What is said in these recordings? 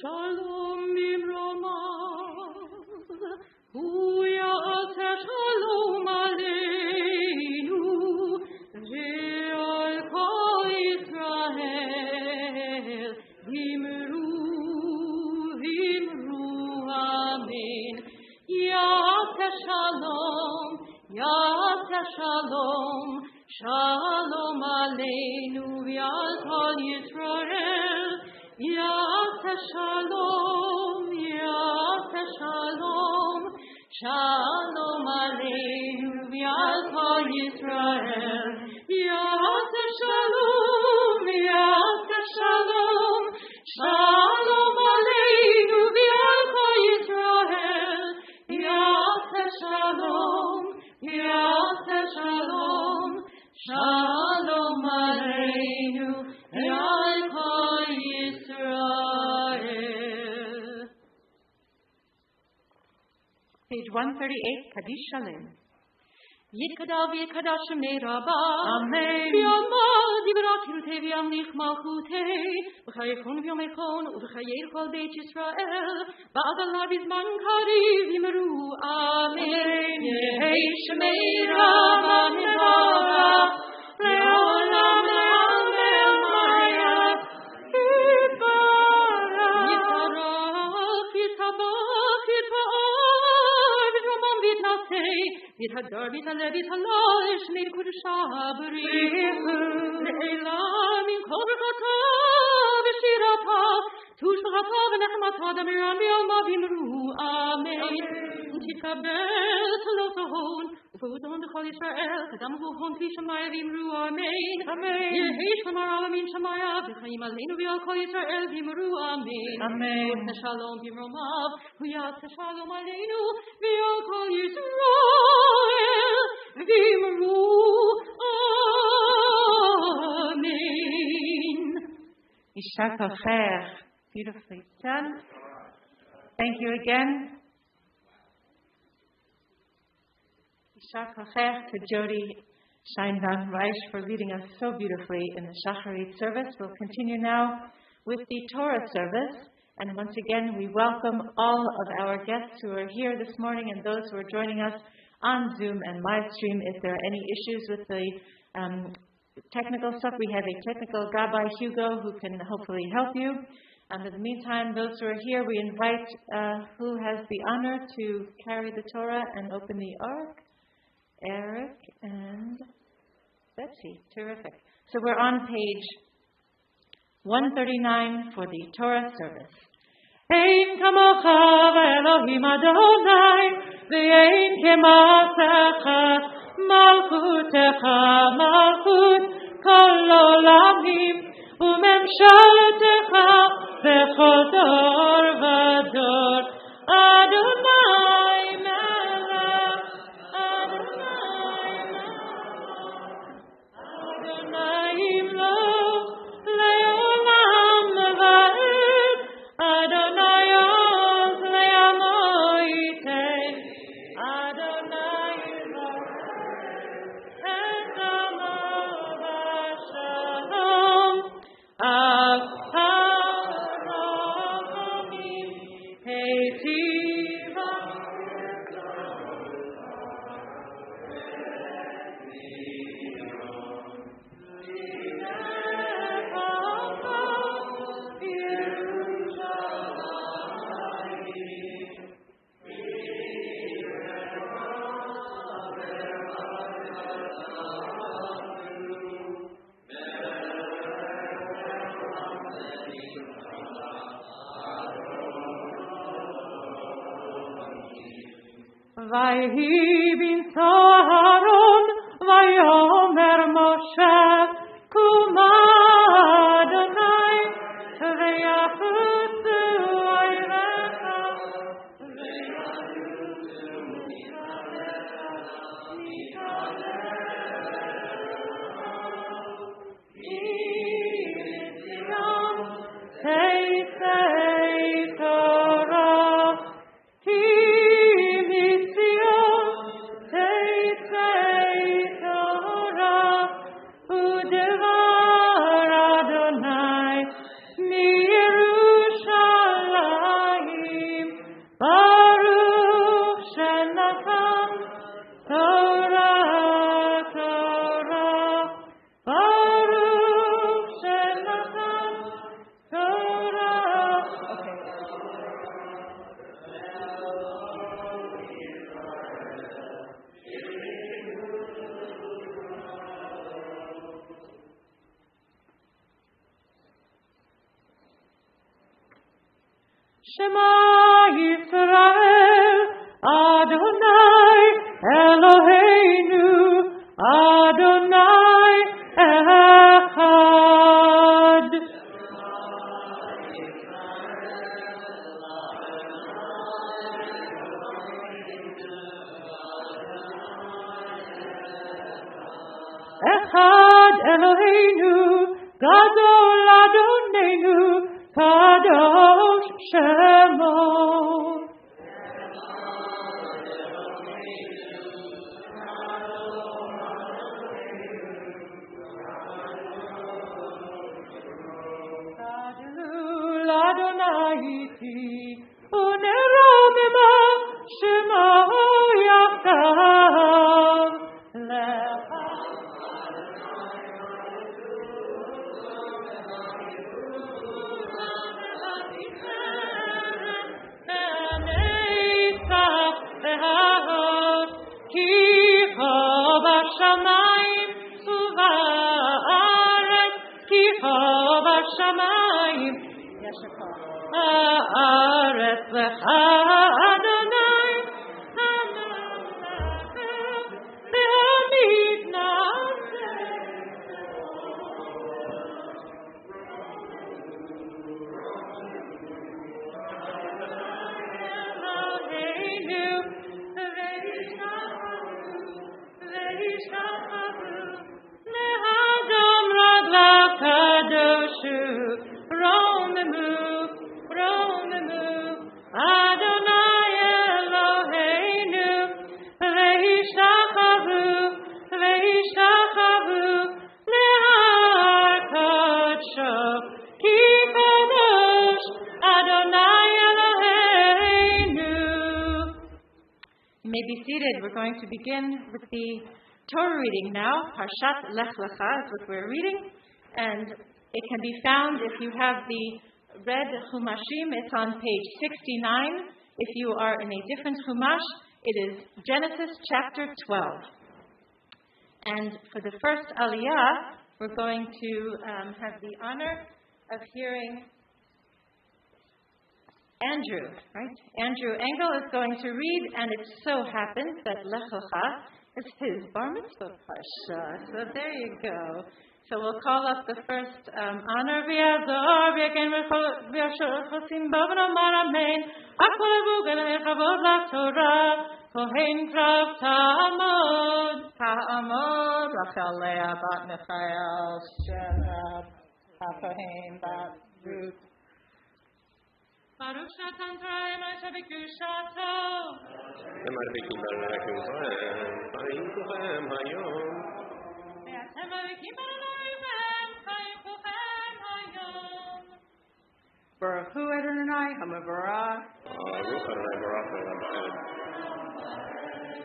Shalom bimromav, huya alter shalom aleinu, ve'al kol Yisrael, vimru amen. Yaseh shalom, shalom aleinu, ve'al kol Yisrael. Yaseh shalom, shalom aleinu v'al kol Yisrael. Yaseh shalom, shalom aleinu v'al kol Yisrael. Yaseh shalom, shalom aleinu v'al kol Yisrael. Page 138, Kaddish Shalem. Yitkadav Yitkadash Shemei Rabbah. Amen. V'yamad Yibrat Hirutei v'yamlich Malchutei. V'chayechon v'yomechon u'v'chayeir kol Beit Yisrael. V'ad alav bizman kariv yimru. Amen. Yehi Shemei Rabbah Nivarach. Le'olam le'amel Maya. Yitzarach, Yitzabach, Yitza'ar, V'romam v'yitnasei. V'yitadar, v'yitaleh, v'yitalal, Shemei v'kudusha b'richu. Le'elam in kol b'chata v'shirata. Tush b'chata v'nechmata d'amiram v'yalma v'imru. Amen. Titkabel t'lotohon. V'hodon d'chol Yisrael. Kadam v'hon kli Shemaya v'imru. Amen. Amen. Yehi Shemar alamin Shemaya. V'chayim aleinu v'yal kol Yisrael v'imru. Amen. Amen. Yaseh shalom b'imromav. Yaseh shalom aleinu v'yal kol Yisrael v'imru. Amen. Yishar Kocher. Beautifully done. Thank you again. Yishar Kocher to Jody Scheinbaum Reich for leading us so beautifully in the Ashrae Service. We'll continue now with the Torah Service. And once again, we welcome all of our guests who are here this morning and those who are joining us on Zoom and live stream. If there are any issues with the technical stuff, we have a technical Rabbi Hugo who can hopefully help you. In the meantime, those who are here, we invite who has the honor to carry the Torah and open the Ark? Eric and Betsy. Terrific. So we're on page 139 for the Torah Service. Ein kamocha v'Elohim Adonai, v'ein kemasecha, malchutecha malchut kol olamim, u'memshaltecha b'chol dor v'dor. Adonai melech, Adonai melech, Adonai imloch le'olam va'ed, Adonai oz le'amo yiteh, Adonai yivarech et amo v'shalom, Avharomim heitiva. Vayhi binto Aaron, vayomer Moshe, Kuma Adonai, ve'yachutu oyrecha, ve'yachutu Mitzzion, Teisei Torah, Shema Yisrael, Adonai Eloheinu, Adonai Echad. Echad Eloheinu, Gadol Adonenu, Kadosh Shemo. Gadol Adonai iti, uneromima Shemo yachdav lecha. Shamayim u'va'aretz ki chova shamayim ha'aretz lecha Adonai ha'melech ve'hamidnaseh Eloheinu Nehadom raglav kadoshu, romemu, Adonai Eloheinu, ve'ishtachavu, lehar kodsho, ki kadosh, Adonai Eloheinu. You may be seated. We're going to begin with the Torah reading now. Parshat Lech Lecha is what we're reading, and it can be found if you have the red Humashim. It's on page 69. If you are in a different Humash, it is Genesis chapter 12. And for the first Aliyah, we're going to have the honor of hearing Andrew, right? Andrew Engel is going to read, and it so happens that Lech Lecha is his bar mitzvah parsha. So there you go. So we'll call up the first honor. Kohen Krav Talmud, Talmud, Rachel Leah Bat Michael, Sherab, HaKohen Bat Ruth. Baruch Shatan Torah Elisha B'Kushato. Emarikim Baruch Hayom, Hayom Hayom. Emarikim Baruch Hayom. Baruch Hu Adonai Hamavarach. Baruch Adonai Baruch Olam.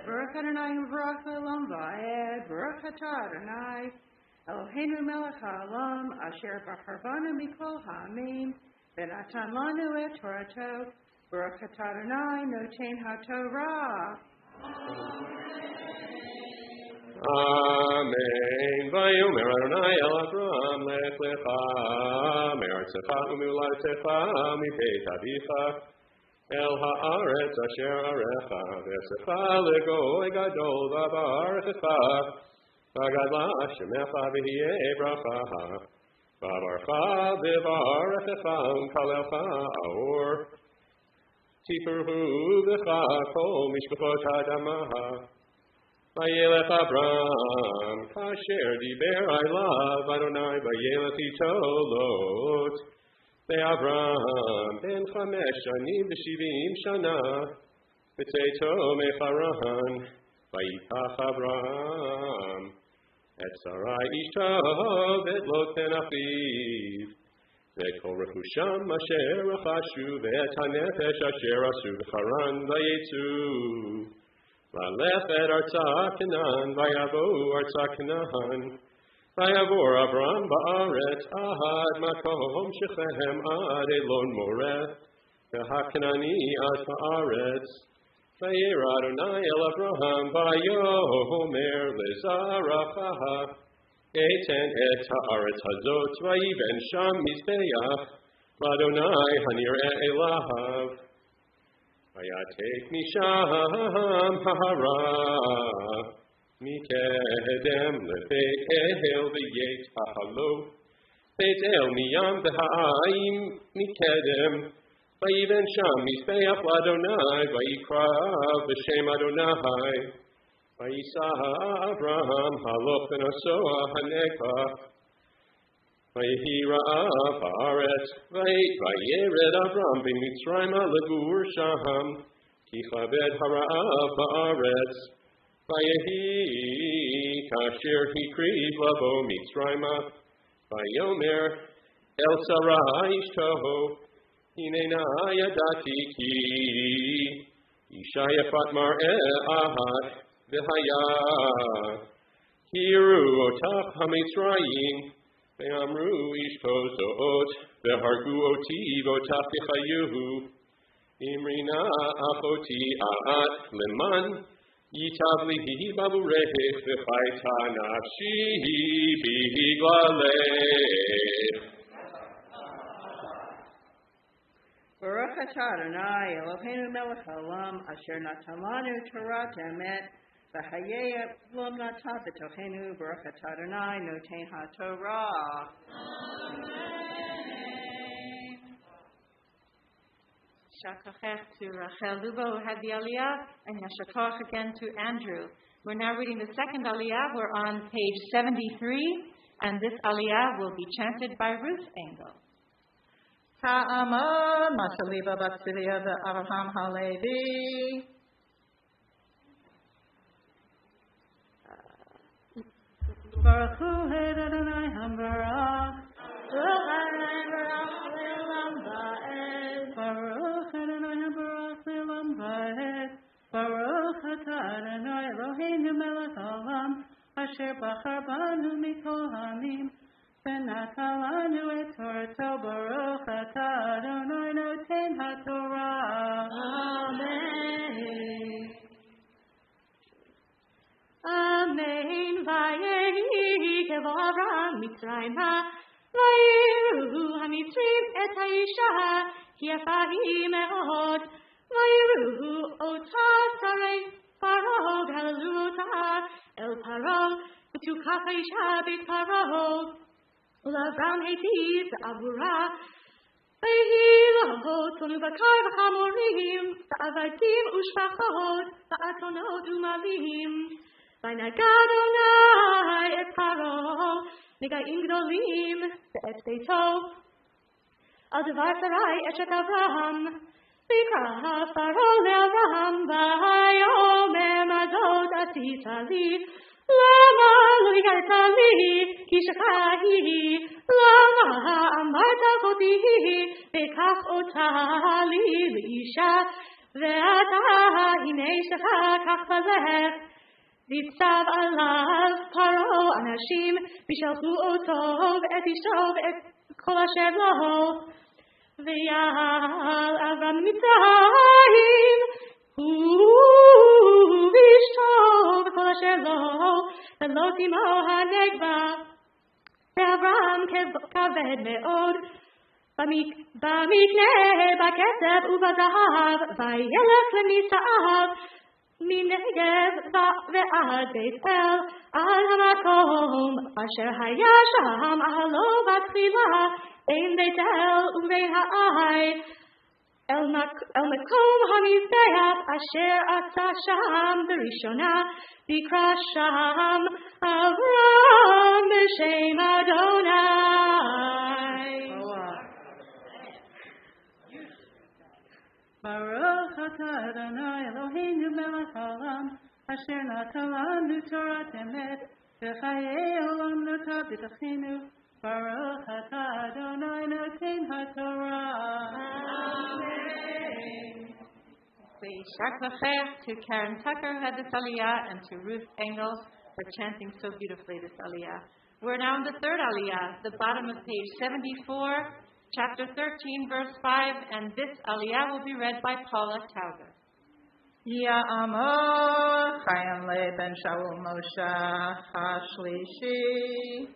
Baruch Adonai Baruch Olam Va'ed. Baruch Atah Adonai Eloheinu Melech HaOlam Asher B'Charvanu Mikol Ha'amim V'Natan Lanu Et Torato Baruch Atah Adonai Noten HaTorah. Amen. Vayomer Adonai El Avram Lech Lecha Me'artzecha u'miuladecha mibeit avicha El ha'aretz asher arecha v'esecha legoy gadol v'abarechecha v'gadla shemecha v'hiye bracha v'avarcha v'varechecha u'kalelcha aor tifurhu v'cha kol mishpachot ha'adamah Vayelech Abram kasher diber ilav Adonai vayelech ito lot Ve'Avram ben chamesh shanim v'shivim shana v'tzeito mecharan vayikach Avram et Sarai ishto v'et lot ben achiv ve'kol rechusham asher rechashu ve'et hanefesh asher asu v'charan vayetzu V'alephet artzah Canaan, v'yavo artzah Canaan, v'yavor Avram ba'aretz ahad makom shechem ad Elon Moreh, v'hakanani ad ba'aretz, v'yer Adonai el Avraham v'yomer lezaracha, eten et ha'aretz hazot, v'yiven sham mizbeach, v'Adonai hanireh elahav. Vayatek misham hahara mikedem lefeit ehel v'yet hahalo v'et el miyam v'ha'ayim mikedem vayiven sham mizbeach l'Adonai vayikra v'shem Adonai vayisa Avraham haloch v'nasoah hanekah Vayehi ra'av ha'aretz, vayered Avram b'Mitzrayim legur sham, ki chaved hara'av ha'aretz, vayehi kasher hikriv lavo Mitzrayim, vayomer el Sarai ishtoho, hinena yadati ki, isha yafat mar'eh ahad, v'haya, hiru otach ha'Mitzrayim, Ve'amru ishto zo'ot, ve'hargu oti v'otach v'chayuhu, imrina achoti a'at leman, yitav lihi bavurech v'chayta nafshi b'higlalech. Baruch atah Adonai Eloheinu melech haolam asher natan lanu Torah emet v'hayei v'lo natan b'tochenu Baruch atah Adonai noten ha'torah. Shakachech to Rachel Lubo who had the Aliyah, and Yashakach again to Andrew. We're now reading the second Aliyah. We're on page 73, and this Aliyah will be chanted by Ruth Engel. Ta'amad Masaliba Batsilia the Avraham Halevi. Baruch Hu Adonai Hambarach. Baruch Adonai Hambarach Le'olam Va'ed. Baruch Atah Adonai Eloheinu Melech Haolam Asher Bachar Banu Mikol Ha'amim. V'natalanu et Torato Baruch Atah Adonai Noten HaTorah. Amen. Amen. Vayehi Avram Mitzrayim ויראו המצרים את האישה, כי יפה היא מאוד. ויראו אותה שרי פרעה, והעלו אותה אל פרעה, ותוקף האישה בית פרעה. ולאברהם היטיב בעבורה, ויהי לו צאן ובקר וחמורים, ועבדים ושפחות, ואתונות ומלים. וינגע אדוני את פרעה נגעים גדולים ואת ביתו. על דבר שרי אשת אברהם, ויקרא פרעה לאברהם, ויאמר מה זאת עשית לי? למה לא הגעת לי? כי שכה היא. למה אמרת אחותי וקח אותה לי לאישה? ואתה הנה שכה כך ולך. ויצב עליו פרעה אנשים, ושלחו אותו ואת אשתו ואת כל אשר לו. ויעל אברהם מצרים, הוא ואשתו וכל אשר לו, ולא תימו הנגבה. ואברהם כבד מאוד במקנה, בכסף ובזהב, וילך לנישואיו מנגב ועד בית אל, על המקום אשר היה שם אהלו בתחילה, בין בית אל ובין העי, אל מקום המזבח אשר עשה שם בראשונה, ויקרא שם אברהם בשם אדוני. Baruch atah Adonai Eloheinu melech haolam, asher natan lanu Torat emet, v'chayei olam nota b'tachenu. Baruch atah Adonai noten haTorah. Amen. To Karen Tucker who had this aliyah, and to Ruth Engels for chanting so beautifully this aliyah. We're now in the third aliyah, the bottom of page 74. Chapter 13, verse 5, and this aliyah will be read by Paula Tauger. Ya'amor Chaim Le Ben Shaul Moshe HaShlishi.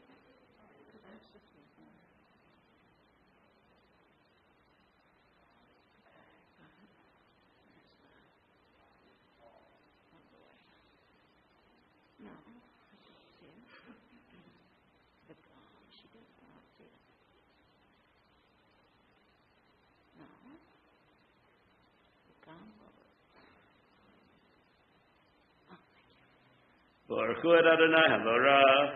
Baruch Adonai Havarach.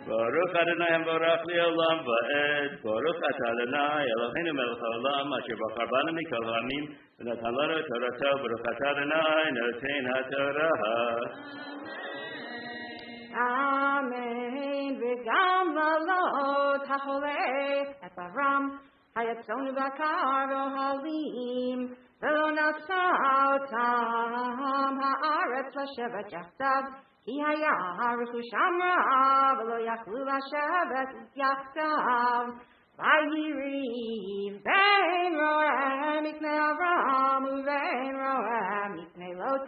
Baruch Adonai Havarach Le'olam Va'ed. Baruch Adonai Eloheinu melech haolam, asher bachar banu mikol ha'amim, v'natan lanu et torato. Baruch Adonai noten haTorah. Amen. V'gam v'lo tacholeh et Avram, hayatzonu bakar v'ohalim. ולא נשא אותם הארץ לשבת יחדיו, כי היה רכושם רב, ולא יכלו לשבת יחדיו. ויריב בין רועה מקנה אברהם ובין רועה מקנה לוט,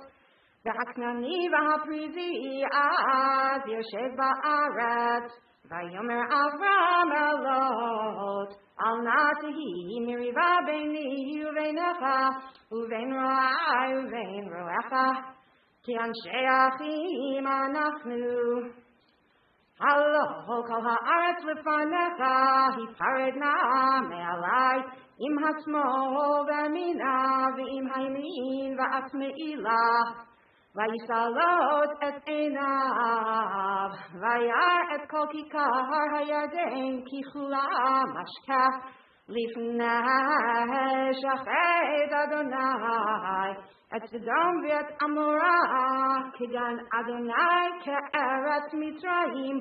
והכנעני והפריזי אז יושב בארץ. ויאמר אברהם אל לוט, אל נא תהי מריבה ביני ובינך ובין רועי ובין רועך, כי אנשי אחים אנחנו. הלא כל הארץ לפניך, היפרד נא מעלי, עם השמאל והימינה ועם הימין ואשמעי לך. וישא לוט את עיניו, וירא את כל כיכר הירדן, כי כולה משכה, לפני שחט אדוני את סדום ואת עמורה, כגן אדוני כארץ מצרים,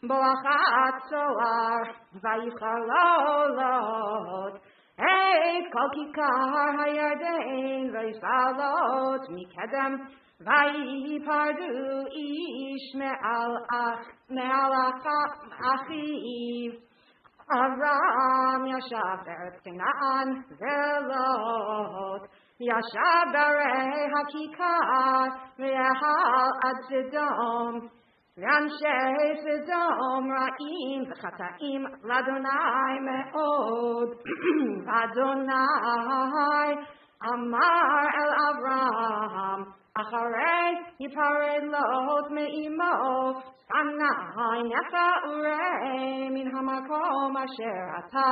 בואכה צוהר. ויבחר לו לוט את כל כיכר הירדן, וישא לוט מקדם, ויפרדו איש מעל אחיו. אברהם ישב בארץ כנען, ולוט ישב בערי הכיכר, ויחל עד סדום. V'anshei Sodom ra'im v'chata'im l'Adonai me'od. Adonai Amar el Avraham Acharei Yipared Lot me'imo Anai Necha Urei Min hamakom asher ata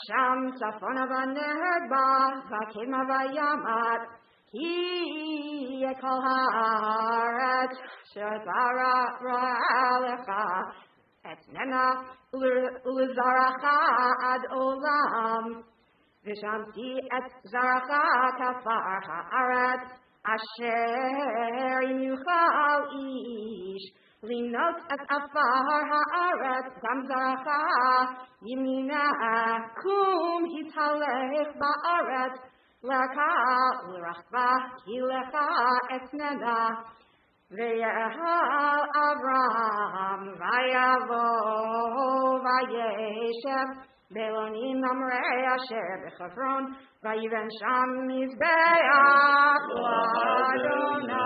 sham tzafona v'nehad ba v'kedma v'yamat Ki yekol haaretz shezara ra'alecha etnena ulizaracha ad olam Vishamti et zaracha kafar haaretz asher yuchal ish linot et afar haaretz gam zaracha yimina kum hitalech ba'aretz lecha ulrachva kilecha etnena V'yehal Avraham v'yavo v'yeshev Belonim Amrei Asher b'Chevron v'yiven sham mizbeach l'Adonai.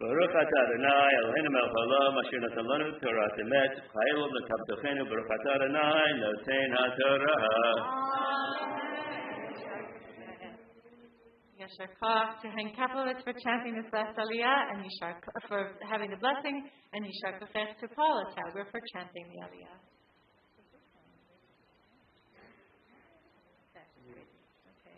Baruch atah Adonai Eloheinu melech haolam asher natan lanu Torah emet v'chayil v'kavtochenu Baruch atah Adonai noten haTorah. Yashar Koach to Hen Kaplowitz for chanting this last Aliyah, and Yishar for having the blessing, and Yishar Koach to Paula Tauber for chanting the Aliyah. Okay.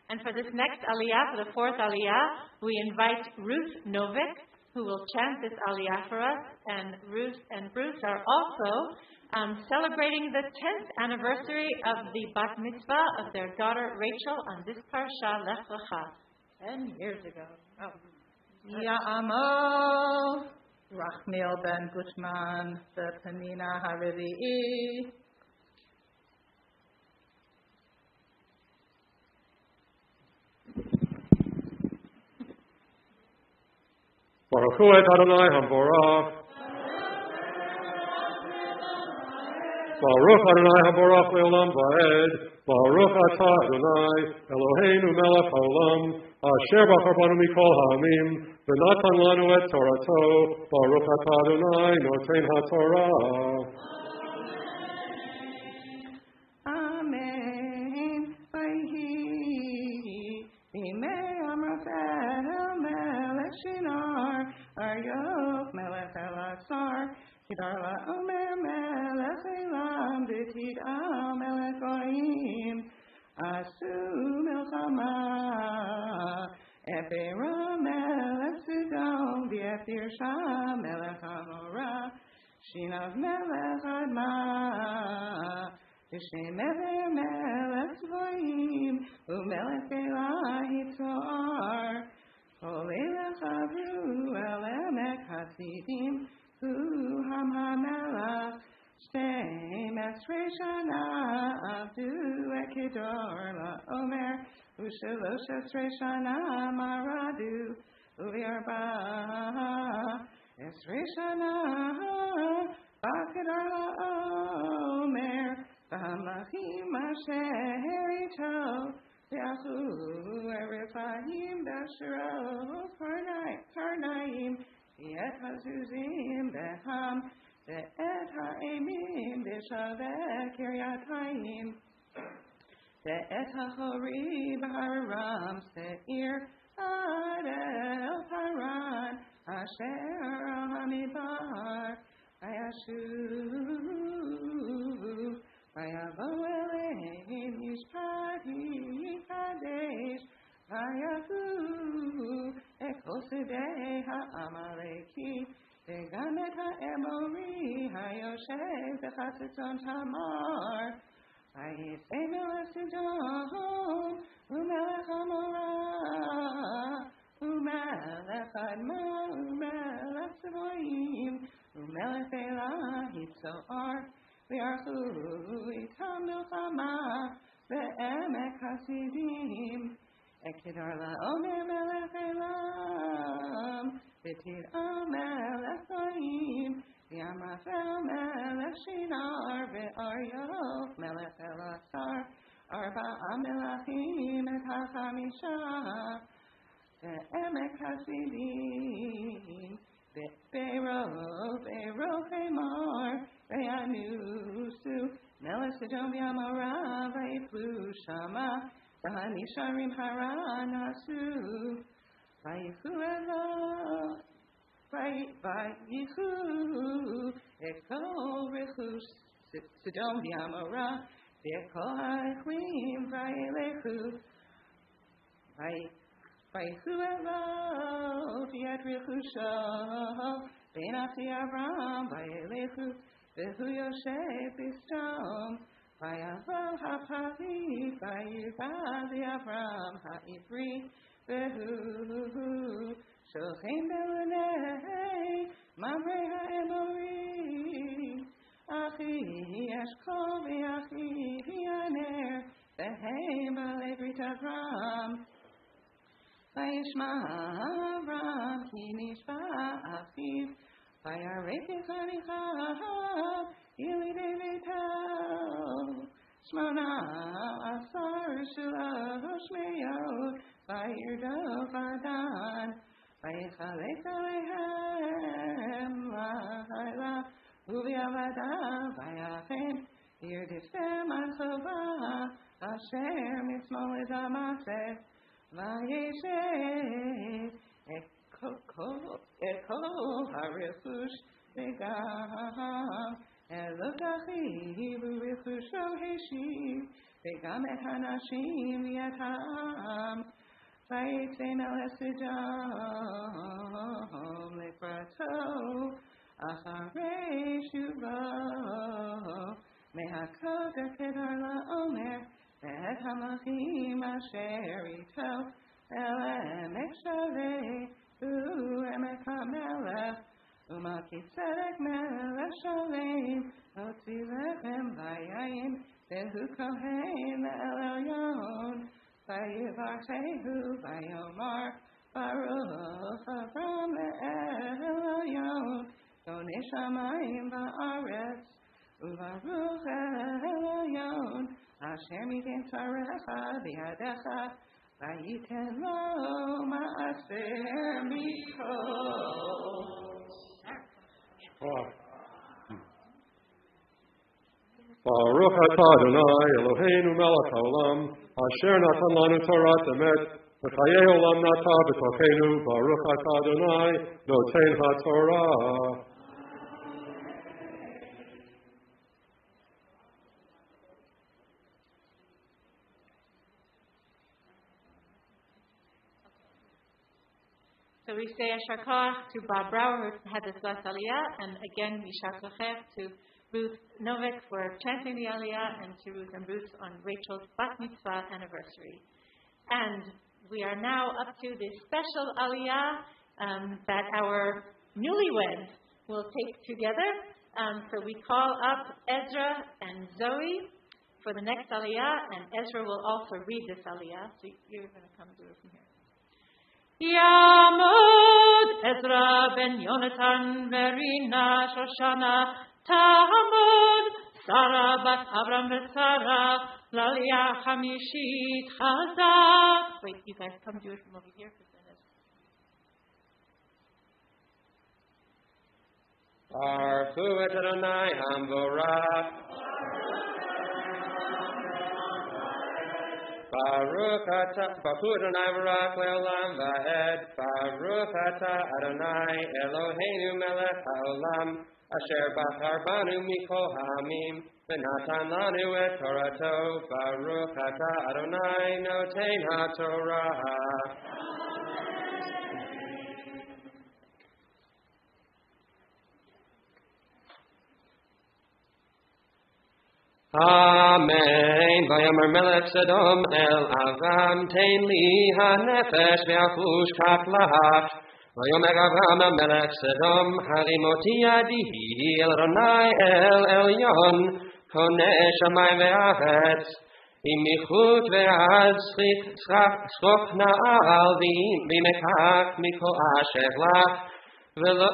And for this next Aliyah, for the fourth Aliyah, we invite Ruth Novik, who will chant this Aliyah for us, and Ruth and Bruce are also celebrating the 10th anniversary of the Bat Mitzvah of their daughter Rachel on this Parsha Lech Lecha, 10 years ago. Oh. Ya'amo Rachmiel ben Gushman the Penina Harili'i. Baruch Hu et Adonai HaMborach. Baruch Adonai HaBorach Le'olam Va'ed. Baruch Atah Adonai Eloheinu Melech HaOlam Asher Bachar Banu Mikol Ha'amim V'natan Lanu et Torato. Baruch Atah Adonai Noten HaTorah. Amen. Vayhi Bimei Amraphel Melech Shinar Aryok Melech Elasar Kidar La'omer Melech Elam B'tid Melech Goyim Asu Milchama Ephera Melech Sidon V'Ephir Sham Melech Amorah Shinav Melech Adma V'Shemever Melech Zvoim U'Melech Elah Yitzhar Olelech Avru Elemek Hasidim Hu Ham HaMelech Shtei Mesrei Shana Avdu Ekedor LaOmer U'Shalosh Esrei Shana Maradu U'Arba Esrei Shana Ba'Kedor LaOmer V'Hamachim Asher Ito V'Achu Erefaim B'Ashro Karnaim V'et HaZuzim V'Ham Ve'et ha'emim v'shaveh kiryatayim Ve'et ha'chori b'hararam se'ir ad el paran asher ha'midbar v'yashuvu v'yavo eleim yishpati kadesh v'yahu ekol sedei ha'amaleki וגם את האמורי היושב בחצוצון תמר ויצא מלך סדום ומלך עמורה ומלך אדמה ומלך צבועים ומלך אלה יצוער ויערכו איתם מלחמה בעמק הסידים אקדר לעומר מלך אlam ותראה מלך חיים וימרפל מלך שיnar ואריוק מלך אלעזר 4 מלכים את החמישה Emek Hasidim, Bero Hemar, Ve'anusu, Melech Sodom V'Amora, Vayiflu Shama, V'Hanisharim Haranasu, Vayichu Elo, Vayichu, Eko Rechus, Sodom V'Amora, Ve'Eko Ha'achlim, Vayelechu, Vayichu Elo, V'Yad Rechusha, Be'nasi Avram, Vayelechu, Ve'hu Yosef B'Stom, Vayavo HaPavi, Vayivah Avram HaIvri, Ve'hu Shochem Be'lunei, Mamre HaEmori, Achi Eshkol V'Achi Yaner, Ve'hem Ba'alei Brit Avram, Vayishma Avram Ki Nishba Achiv, Vayarek Echanichav, Yilidei Veitel, Shmona Asar Shalosh Meyot, Vayirdo Vadan, Vayichalek Alehem Laila, Uviavada Vayachem, Yirdiftem Achova, Asher Mitzmol Edamaseh, Vayeshet, Eko Harichush Vegam, Elokachi V'Richusho Heshiv, Vegam Et Hanashim V'Yatam, Vayitze Melech Sodom Leprato, Acharei Shuvo, Mehakoda Kedar LaOmer, Et Hamachim Asher Ito, Emek Shaveh, Emek HaMelech, Umaki Tzedek Melech Shalem, Hotzi Lechem Vayayim, Vehu Kohen El Elyon, Vayivarchehu Vayomar, Baruch Avram El Elyon, Donei Shamayim Va'aretz, Uvaruch El Elyon, Asher Miten Tzarecha B'yadecha, Vayiten Lo Ma'aser Mikol. Baruch atah Adonai Eloheinu melech haolam, asher natan lanu Torah emet, v'chayei olam nata b'tochenu, Baruch atah Adonai noten haTorah. So we say Yashar Koach to Bob Brower, who had this last Aliyah, and again Yashar Koach to Ruth Novik for chanting the Aliyah, and to Ruth and Bruce on Rachel's Bat Mitzvah anniversary. And we are now up to the special Aliyah that our newlyweds will take together. So we call up Ezra and Zoe for the next Aliyah, and Ezra will also read this Aliyah. So you're going to come do it from here. Yamud Ezra ben Yonatan Verina Shoshana Talmud Sarah bat Avram v'Sarah Lalia Hamishit Chazak. Wait, you guys come do it from over here. Baruch et Adonai Hamvorach. Baruch Adonai Barak Leolam Va'ed. Baruch Atah Adonai Eloheinu Melech HaOlam, Asher Bachar Banu Mikol Ha'amim, V'natan Lanu et Torato. Baruch Atah Adonai Noten HaTorah. Amen. Vayomer Melech Sodom el Avram, tein li hanefesh ve'achush kach lach. Vayomer Avram Melech Sodom, harimoti yadi el Adonai el Elyon, koneh shamayim ve'aretz. Im michut ve'ad schok na'al v'imekach mikol asher lach. Ve'lo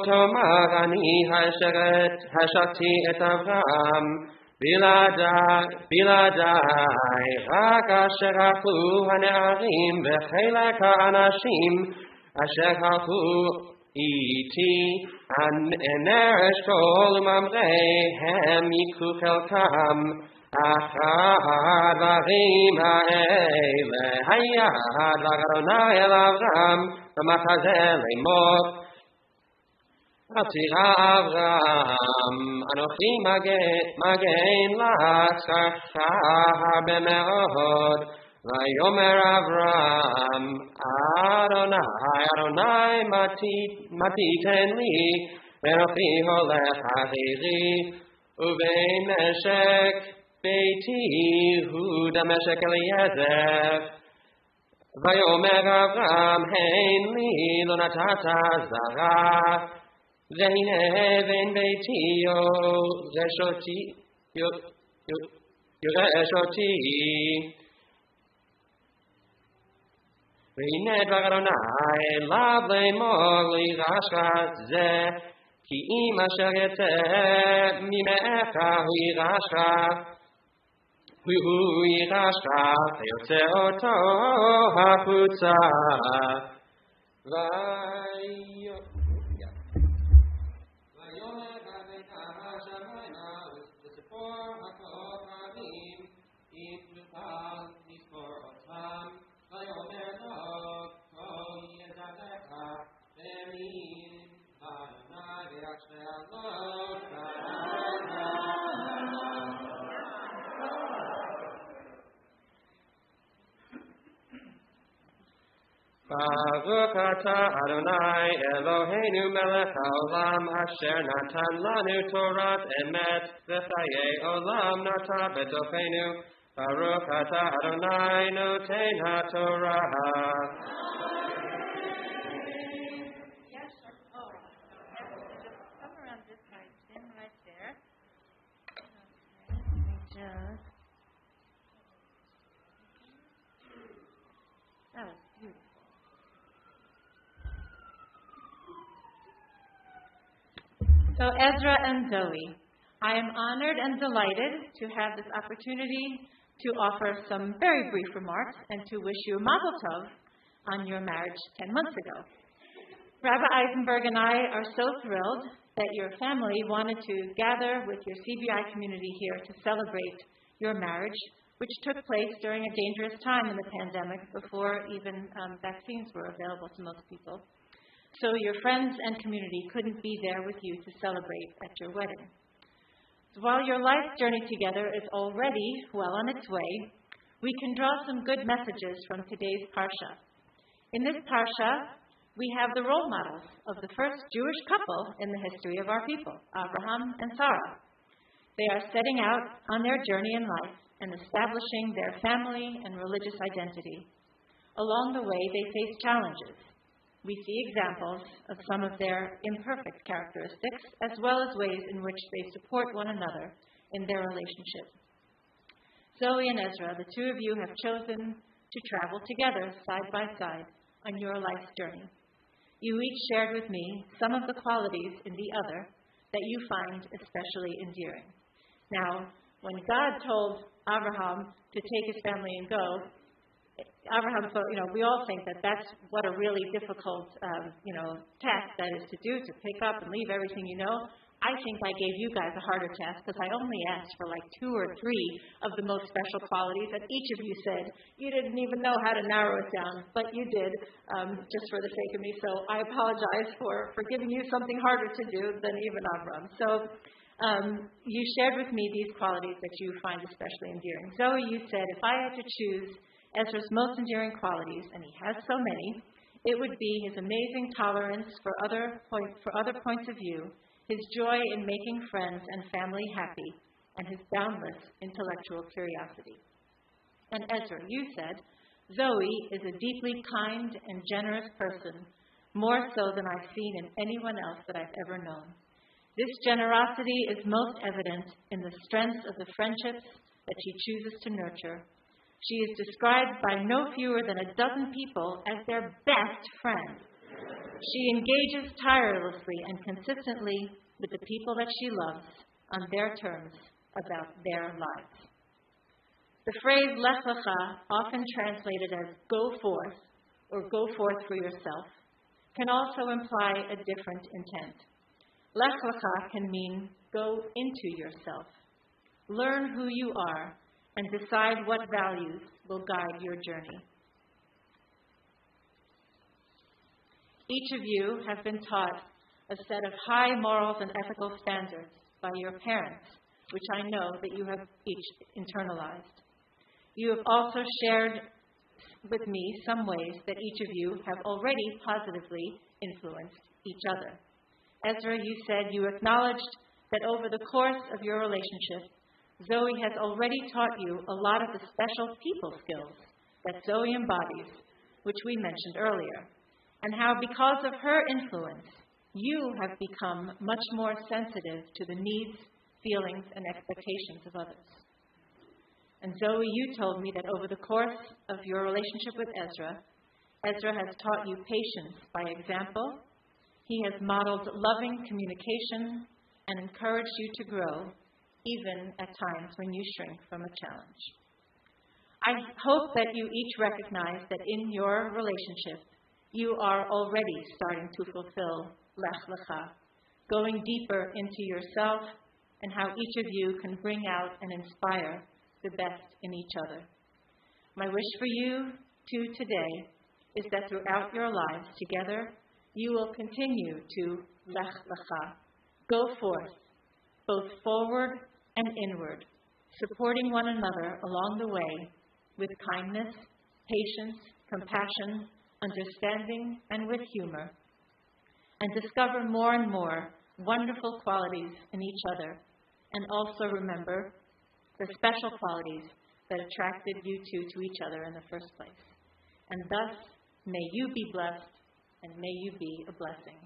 tomar ani hashakti et Avram. בלעדיי רק אשר אכלו הנערים וחלק האנשים אשר הלכו איתי הנר אשכול וממריהם ייקחו חלקם אך הדברים האלה היה דבר אדוני אל אברהם במחזה לאמור אל תירא אברהם אנוכי מגן לך הרבה מאוד ויאמר אברהם אדוני מה תיתן לי ואנוכי הולך אחרי ובמשק ביתי הוא דמשק אליעזר ויאמר אברהם הן לי לא נתת זרע והנה בן ביתי יורש אותי והנה דבר אדוני אליו לאמור לירשך זה כי אם אשר יצא ממך הוא יירשך ויוצא אותו החוצה ויאמר בבית השמיימה לספור הכוכבים אם תוכל לספור אותם ויאמר לו כל יזבך ואמין באדוני וישמע לו ברוך אתה אדוני אלוהינו מלך העולם אשר נתן לנו תורת אמת וחיי עולם נטע בתוכנו ברוך אתה אדוני נותן התורה So Ezra and Zoe, I am honored and delighted to have this opportunity to offer some very brief remarks and to wish you a mazel tov on your marriage 10 months ago. Rabbi Eisenberg and I are so thrilled that your family wanted to gather with your CBI community here to celebrate your marriage, which took place during a dangerous time in the pandemic before even vaccines were available to most people. So your friends and community couldn't be there with you to celebrate at your wedding. So while your life journey together is already well on its way, we can draw some good messages from today's Parsha. In this Parsha, we have the role models of the first Jewish couple in the history of our people, Abraham and Sarah. They are setting out on their journey in life and establishing their family and religious identity. Along the way, they face challenges. We see examples of some of their imperfect characteristics, as well as ways in which they support one another in their relationship. Zoe and Ezra, the two of you have chosen to travel together side by side on your life's journey. You each shared with me some of the qualities in the other that you find especially endearing. Now, when God told Abraham to take his family and go, Abraham thought, we all think that that's what a really difficult, task that is to do, to pick up and leave everything you know. I think I gave you guys a harder task because I only asked for like 2 or 3 of the most special qualities, and each of you said you didn't even know how to narrow it down, but you did, just for the sake of me. So I apologize for giving you something harder to do than even Abraham. So you shared with me these qualities that you find especially endearing. Zoe, you said, if I had to choose Ezra's most endearing qualities, and he has so many, it would be his amazing tolerance for other points of view, his joy in making friends and family happy, and his boundless intellectual curiosity. And Ezra, you said, Zoe is a deeply kind and generous person, more so than I've seen in anyone else that I've ever known. This generosity is most evident in the strength of the friendships that she chooses to nurture. She is described by no fewer than a dozen people as their best friend. She engages tirelessly and consistently with the people that she loves on their terms about their lives. The phrase Lech Lecha, often translated as go forth or go forth for yourself, can also imply a different intent. Lech Lecha can mean go into yourself. Learn who you are and decide what values will guide your journey. Each of you have been taught a set of high morals and ethical standards by your parents, which I know that you have each internalized. You have also shared with me some ways that each of you have already positively influenced each other. Ezra, you said you acknowledged that over the course of your relationship, Zoe has already taught you a lot of the special people skills that Zoe embodies, which we mentioned earlier, and how because of her influence, you have become much more sensitive to the needs, feelings, and expectations of others. And Zoe, you told me that over the course of your relationship with Ezra has taught you patience by example. He has modeled loving communication and encouraged you to grow, even at times when you shrink from a challenge. I hope that you each recognize that in your relationship, you are already starting to fulfill Lech Lecha, going deeper into yourself and how each of you can bring out and inspire the best in each other. My wish for you too today is that throughout your lives together, you will continue to Lech Lecha, go forth, both forward and inward, supporting one another along the way with kindness, patience, compassion, understanding, and with humor, and discover more and more wonderful qualities in each other, and also remember the special qualities that attracted you two to each other in the first place. And thus, may you be blessed, and may you be a blessing.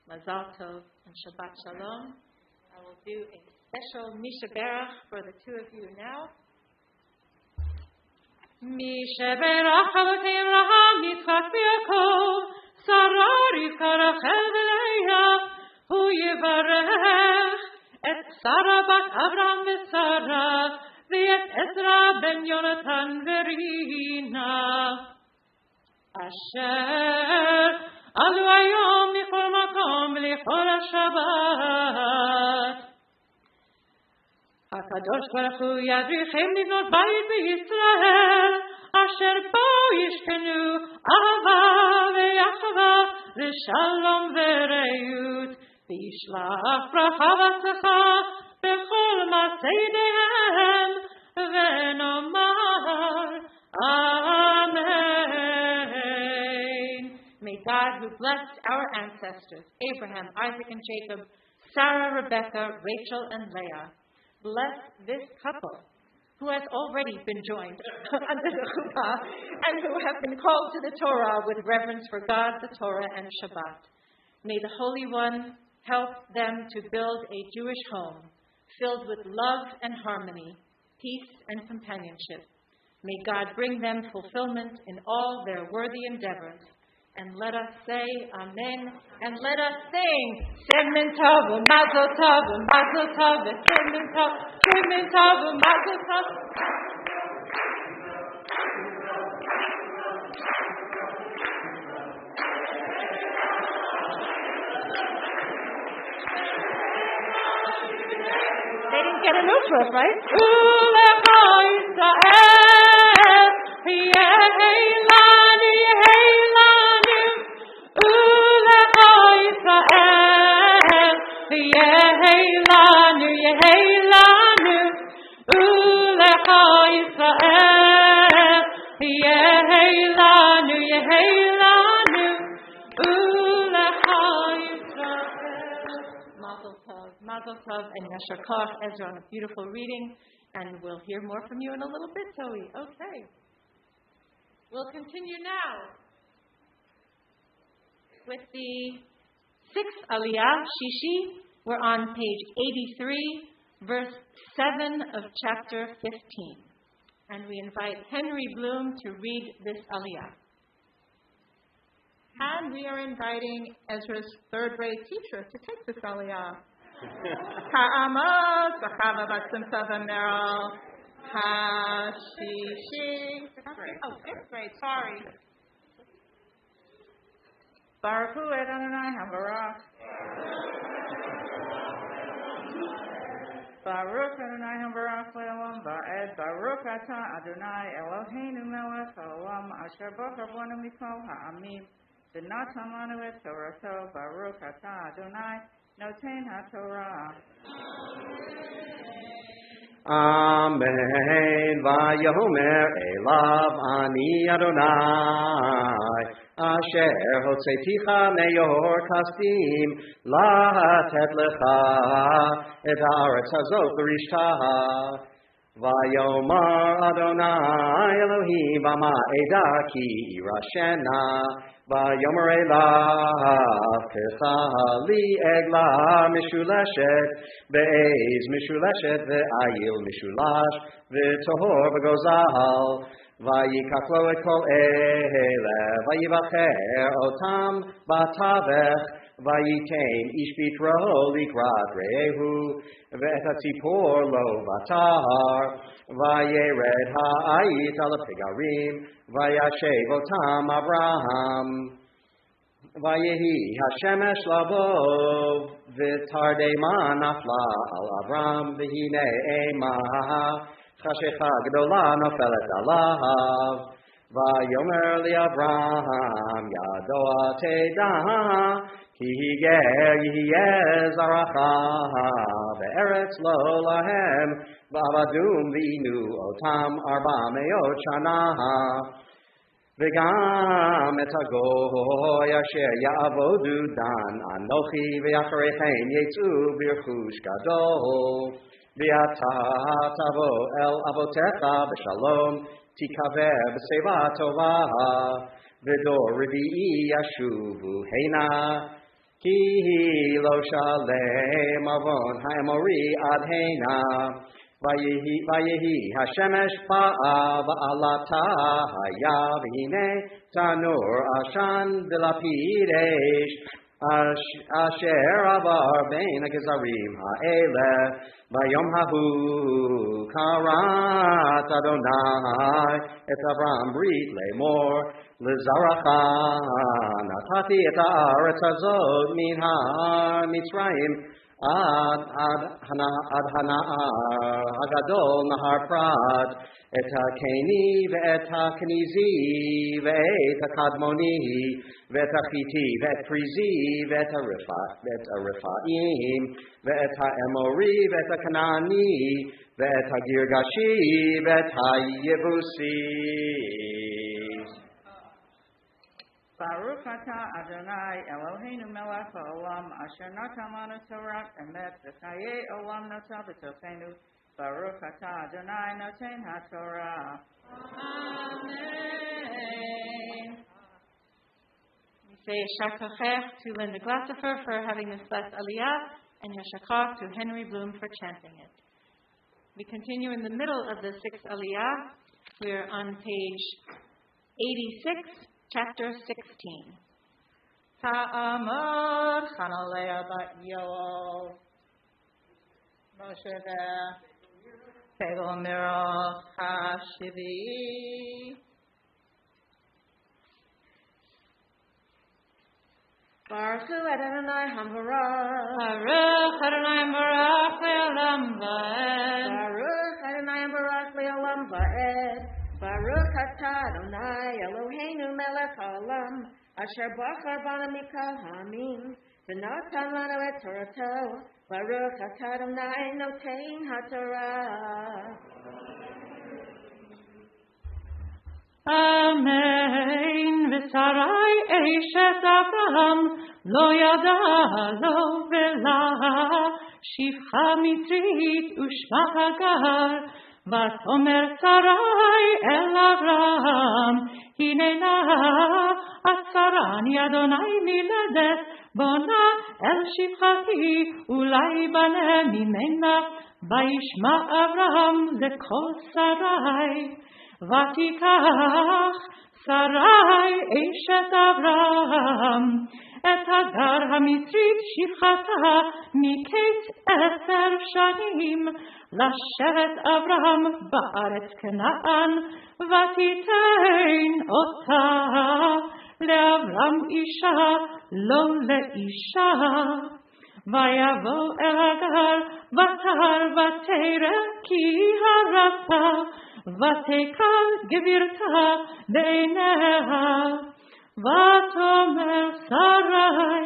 Mazal Tov and Shabbat Shalom. I will do a special Misha Berach for the two of you now. Misha Berach Avotim Raham Yitzchak V'Yakov Sarah Rivka Rachel V'Leah Hu Yivarech Et Sarah Bat Avram V'Sarah V'et Ezra Ben Yonatan V'Rina Asher Alu Hayom Michol Makom V'Lichol HaShabbat הקדוש ברוך הוא ידריכם לבנות בית בישראל, אשר בו ישכנו אהבה ויחווה ושלום ורעות, וישלח ברכה והצלחה בכל מעשי ידיהם, ונאמר אמן. May God, who blessed our ancestors, Abraham, Isaac, and Jacob, Sarah, Rebekah, Rachel, and Leah, bless this couple who has already been joined under the chuppah and who have been called to the Torah with reverence for God, the Torah, and Shabbat. May the Holy One help them to build a Jewish home filled with love and harmony, peace and companionship. May God bring them fulfillment in all their worthy endeavors. And let us say Amen, and let us sing Shemin Tov, Mazel Tov, Mazel Tov, Shemin Tov, Shemin Tov, Mazel Tov. They didn't get a note to us, right? Mazel Tov and Yashar Koch, Ezra, on a beautiful reading, and we'll hear more from you in a little bit, Zoe. Okay. We'll continue now with the sixth Aliyah, Shishi. We're on page 83, verse 7 of chapter 15. And we invite Henry Bloom to read this Aliyah. And we are inviting Ezra's third-grade teacher to take this Aliyah. Ha'amos, Akiva bat Simcha v'Meral, Hashishi. Oh, fifth grade, sorry. Baruch Hu Adonai HaBarach. Baruch Adonai HaBarach Le'olam Ba'ed. Baruch Atah Adonai Eloheinu Melech HaOlam Asher Bo Rabbeinu Mikol Ha'amim V'natan Lanu Et Torato. Baruch Atah Adonai Noten HaTorah. Amen. Vayomer Elav Ani Adonai Asher Hotzeticha Meyor Kasdim Latet Lecha Et Haaretz Hazot L'Rishtaha Vayomar Adonai Elohim Bama Eda Ki Irashena Vayomer Elav Kecha Li Egla Mishuleshet Be'ez Mishuleshet Ve'ayil Mishulash Ve'tohor V'gozal Vayikach lo et kol ele Vayivacher otam Batavech Vayitain Ish Bitro Likrat Rehu Ve'et HaTzipor lo Vatar Vayered Ha'ayit Al Pigarim Vayashev otam Avraham Vayehi Hashemesh Labov V'tardema Nafla Al Avram V'hine Ema Chashecha Gdola Nofelet Alav Vayomer Li Avraham Yadoa Teda Ki Higer Yihye Zaracha Be'eretz Lo Lahem V'avadum V'inu Otam Arba Meot Shana V'gam Et HaGoy Asher Ya'avodu Dan Anochi V'yacharechen Yetzu B'irchush Gadol V'ata tavo el avotecha b'shalom tikaver b'seva tova v'dor revi'i yashuvu heina ki lo shalem avon ha'emori ad heina vayehi hashemesh pa'a va'alata haya v'hine tanur ashan v'lapidesh Asher avar bein hagezarim ha'ele Vayom hahu karat Adonai et Avram brit lemor lezaracha natati et haaretz hazot min har Mitzrayim ad hana'ar hagadol nahar prat et hakeni ve'et hakenizi ve'et hakadmoni ve'et hachiti ve'et frizi ve'et harephaim ve'et ha'emori ve'et hakanani ve'et hagirgashi ve'et hayebusi. Baruch Atah Adonai Eloheinu Melech HaOlam Asher Natan Lanu Torah Emet V'chayei Olam Nota B'tofenu Baruch Atah Adonai Noten HaTorah. Amen. We say Yashar Kochech to Linda Glassifer for having this blessed Aliyah, and Yashar Koch to Henry Bloom for chanting it. We continue in the middle of the sixth Aliyah. We're on page 86. Chapter 16. Ta'amod Chanalea bat Yoel Moshe Tegel Miro Hashivi Baruch Hu Adonai HaBarach. Baruch Adonai HaBarach Le'olam Va'ed. Baruch Adonai HaBarach Le'olam Va'ed. Baruch Atah Adonai Eloheinu Melech HaOlam Asher Bachar Banu Mikol Ha'amim V'natan Lanu Et Torato. Baruch Atah Adonai Noten HaTorah. Amen. V'sarai Eshet Avraham Lo yada lo vela Shifcha Mitrit Ushma Hagar V'tomer Sarai El Avraham Hinena Atzarani Adonai Miledet Bona El Shifchati Ulai Bane Mimena Vayishma Avraham Lekol Sarai Vatikach Sarai Eshet Avraham את הגר המצרית שפחתה מקץ 10 שנים, לשבת אברהם בארץ כנען, ותיתן אותה לאברהם אישה, לא לאישה. ויבוא אל הגר ותר ותרא כי הרתה, ותקל גבירתה בעיניה. ותאמר שרי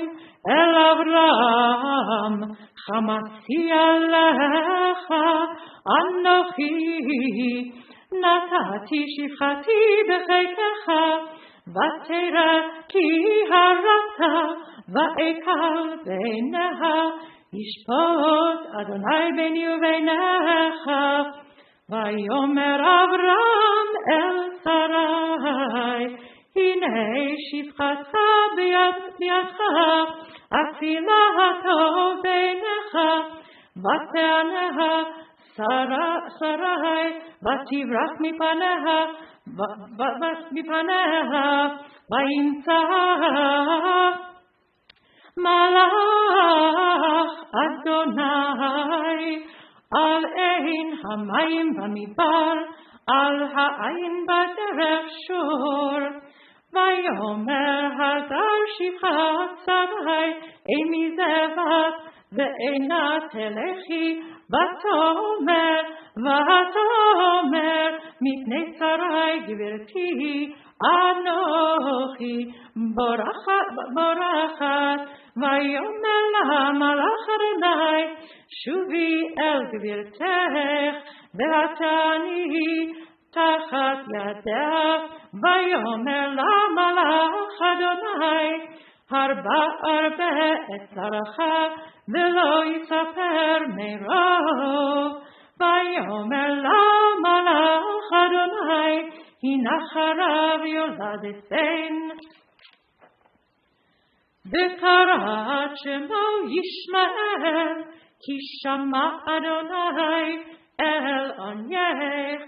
אל אברהם, חמתי עליך אנוכי, נתתי שפחתי בחיקך, ותרא כי הרתה, ואקל בעיניה. ישפוט אדוני ביני וביניך. ויאמר אברהם אל שרי, הנה שפחתך בידך, אצילה הטוב בעיניך. ותעניה שרי, ותברח מפניה, וימצא מלאך אדוני על עין המים במדבר, על העין בדרך שור. ויאמר הגר שפחת שרי, אימי זבת ואינה תלכי, ותאמר מפני שרי גברתי אנוכי בורחת. ויאמר לה מלאך אדוני, שובי אל גברתך ותעני תחת ידיה. ויאמר לה מלאך אדוני, הרבה את שרך ולא יספר מרוב. ויאמר לה מלאך אדוני, הנה חרב יולדת בן. וקראת שמו ישמעאל, כי שמע אדוני אל ענייך,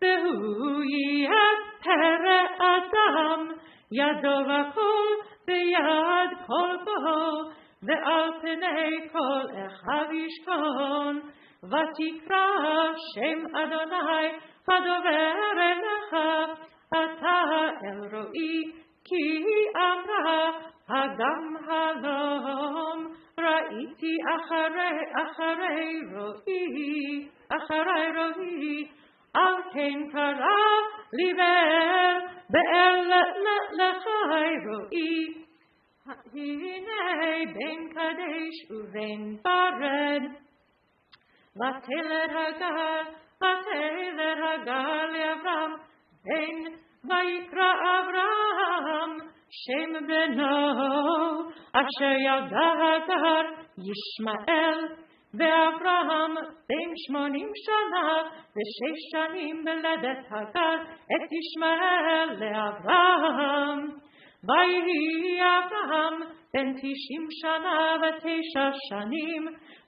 והוא יהיה פרא אדם, ידו וכל ביד כלבו, ועל פני כל אחיו ישכון. ותקרא שם אדוני הדובר אליך, אתה אל רואי, כי אמרה הגם הלום ראיתי אחרי רואי. על כן קרא לי באל לחי רואי. הנה בין קדש ובין ברד, ותלד הגר לאברהם בן. ויקרא אברהם שם בנו אשר ילדה הגר ישמעאל. ואברהם בן 80 שנה ו6 שנים בלדת הגר את ישמעאל לאברהם. ויהי אברהם בן 90 שנה ו9 שנים,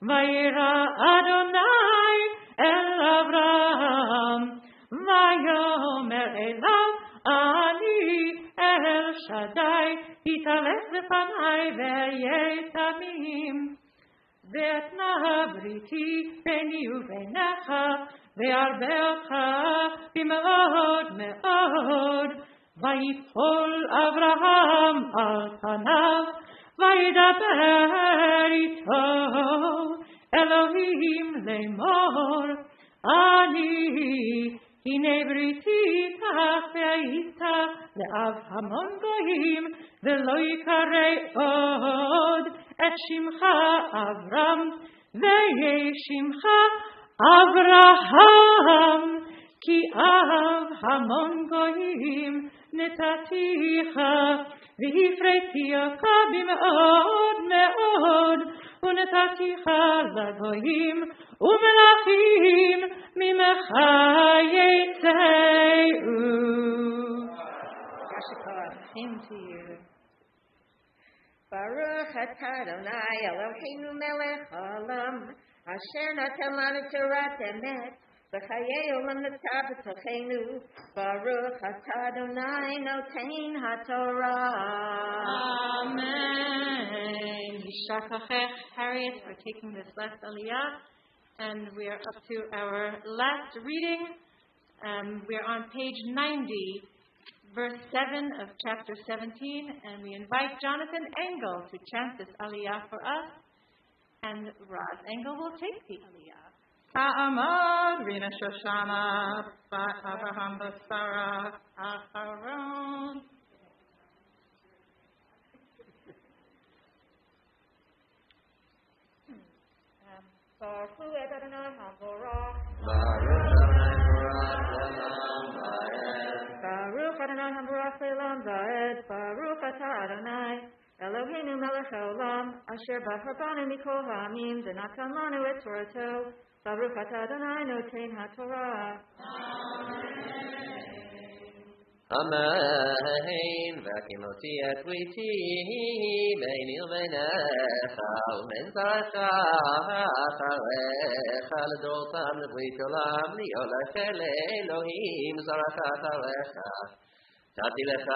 וירא אדוני אל אברהם, ויאמר אליו, אני אל שדי, התהלך לפני ואהיה תמים. ואתנה בריתי ביני וביניך, וארבה אותך במאוד מאוד. ויפול אברהם על פניו, וידבר איתו אלוהים לאמור, הנה בריתי כך והיית לאב המון גויים, ולא יקרא עוד את שמך אברהם, ויהיה שמך אברהם, כי אב המון גויים נתתיך, והפריתיך במאוד מאוד, ונתתיך לגויים ומלכים ממך יצאו. Same to you. Baruch atah Adonai Eloheinu melech haolam, asher natan lanu Torah emet, V'chayei olam nata b'tochenu. Baruch atah Adonai noten haTorah. Amen. Yishakachech, Harriet, for taking this last aliyah. And we are up to our last reading. We are on page 90, verse 7 of chapter 17. And we invite Jonathan Engel to chant this aliyah for us. And Roz Engel will take the aliyah. Ta'amad Rina Shoshana Bat Abraham Basara Acharon. Baruch et Adonai HaBorach. Baruch Adonai HaBorach Le'olam Va'ed. Baruch atah Adonai Eloheinu melech haolam asher bachar banu mikol ha'amim v'natan lanu et Torato. Baruch atah Adonai noten haTorah. Amen. והקמותי את בריתי ביני וביניך ובין זרעך אחריך לדורתם לברית עולם להיות לאלוהים זרעך אחריך. נתתי לך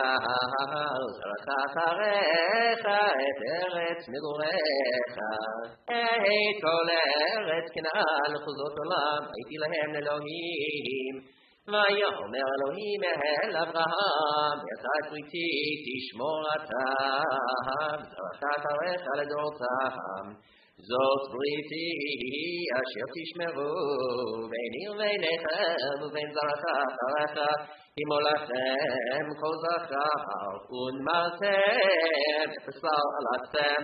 וזרעך אחריך את ארץ מגוריך. את כל ארץ כנען מחוזות עולם הייתי להם לאלוהים. ויאמר אלוהים אל אברהם יצא את בריתי תשמור אתה וזרעך אחריך לדורתם. זאת בריתי אשר תשמרו ביני וביניכם ובין זרעך אחריך ימולכם כל זכר ונמרתם את בשר עלתם.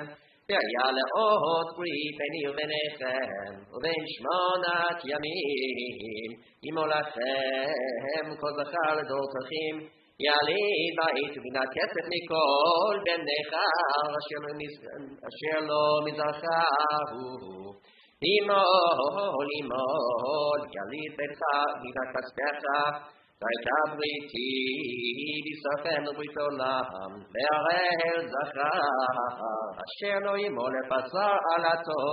והיה לאות ברית ביני וביניכם ובין 8 ימים ימולכם כל זכר לדורתכם. יליד בית ובינת כסף מכל בן נכר אשר לא מזרעך הוא. ימול יליד ביתך ובינת כספך. והייתה בריתי בישרכם לברית עולם והראל זכר אשר לא ימול לבשר עלתו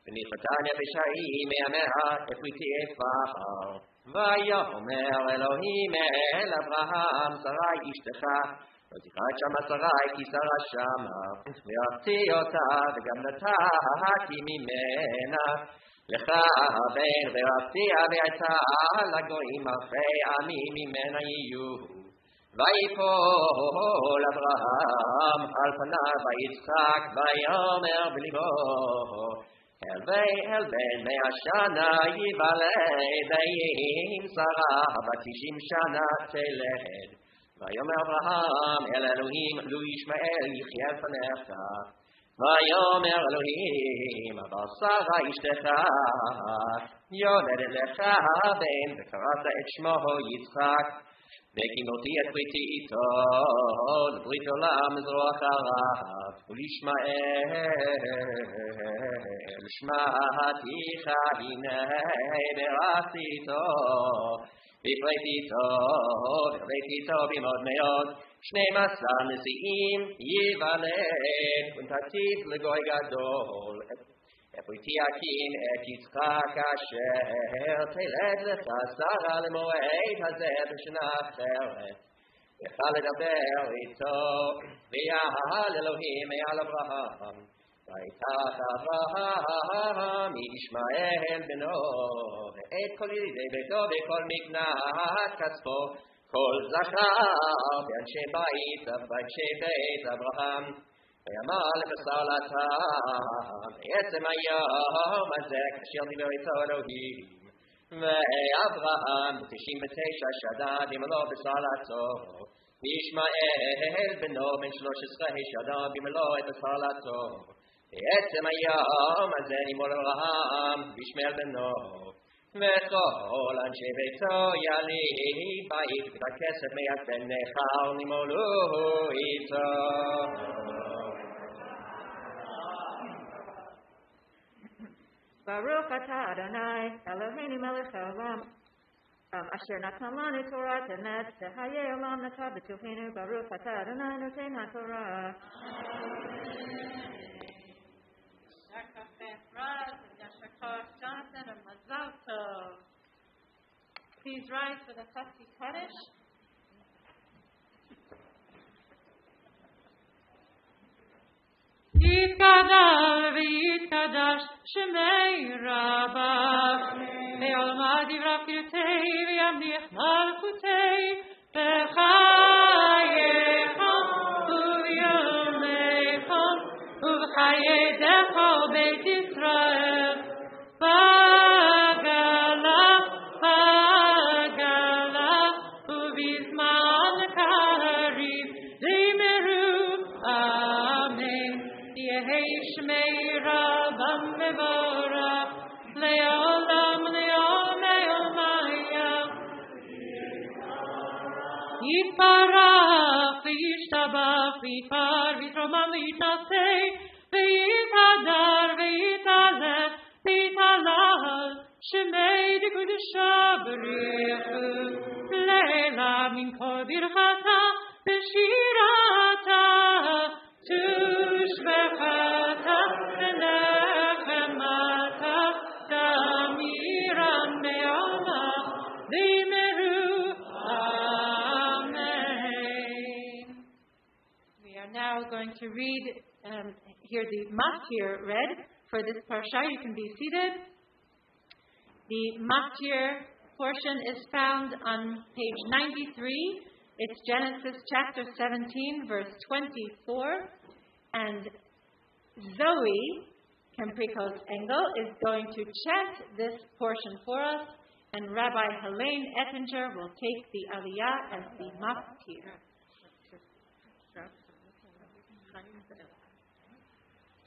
וניחתן יבשעים מימיה את בריתי אפר. ויאמר אלוהים אל אברהם שרי אשתך לא תקרא שמה שרי כי שרה שמה ואהבתי אותה וגם נתתי ממנה לך בן ורבתיה והייתה לגויים אלפי עמים ממנה יהיו. ויפול אברהם על פניו ויצחק ויאמר בליבו אל בן 100 שנה ייוולד עם שרה בת 90 שנה תלד. ויאמר אברהם אל אלוהים לו ישמעאל יחיה לפניך. ויאמר אלוהים אבל שרה אשתך יולדת לך בן וקראת את שמו יצחק. וקיימתי את בריתי איתו לברית עולם זרוע אחריו ולישמעאל שמעתיך הנה ברכתי איתו והפריתי איתו במאוד מאוד 12 נשיאים ייוולד ונתתיו לגוי גדול. את בריתי אקים את יצחק אשר תלד לך שרה למועד הזה בשנה אחרת. יכל לדבר איתו ויעל אלוהים מעל אברהם. ויתח אברהם ישמעאל בנו ואת כל ילידי ביתו וכל מקנת כספו כל זכר באנשי בית אברהם. ויאמר לבשר לתם בעצם היום הזה כאשר דיבר איתו אלוהים. ואברהם 99 שנה במלוא בשר לצו וישמעאל בנו בן 13 שנה במלוא את בשר לצו. בעצם היום הזה נימול אברהם וישמעאל בנו וכל אנשי ביתו יליד בית ואת הכסף מיד בן נכר נימולו איתו. Baruch atah Adonai Eloheinu melech haolam asher natan lanu Torah emet v'hayei olam nata b'tochenu. Baruch atah Adonai noten haTorah. Jonathan and Mazal Tov. please rise for the Chassid Kaddish. יתקדש ויתקדש שמי רבך לעולמא דבריו פרטי וימליך מלכותי בחייך וביומך ובחיי כל בית ישראל בגלה ובזמן קריב זמרו אמן יהי שמי רבם מבורך לעולם עולמיה יתברך וישתבח ויפאר ויתרומם ויתנשא ויתהדר ויתהלל ויתהלל שמי דקדושה בריחו לילה מן כל ברכתה בשירתה תושבחתה ונחמתה תמירם בעלמה זמרו Amen. We are now going to hear the Maftir read for this parsha. You can be seated. The Maftir portion is found on page 93. It's Genesis chapter 17, verse 24. And Zoe Kemprikos Engel is going to chant this portion for us. And Rabbi Helene Ettinger will take the Aliyah as the Maftir.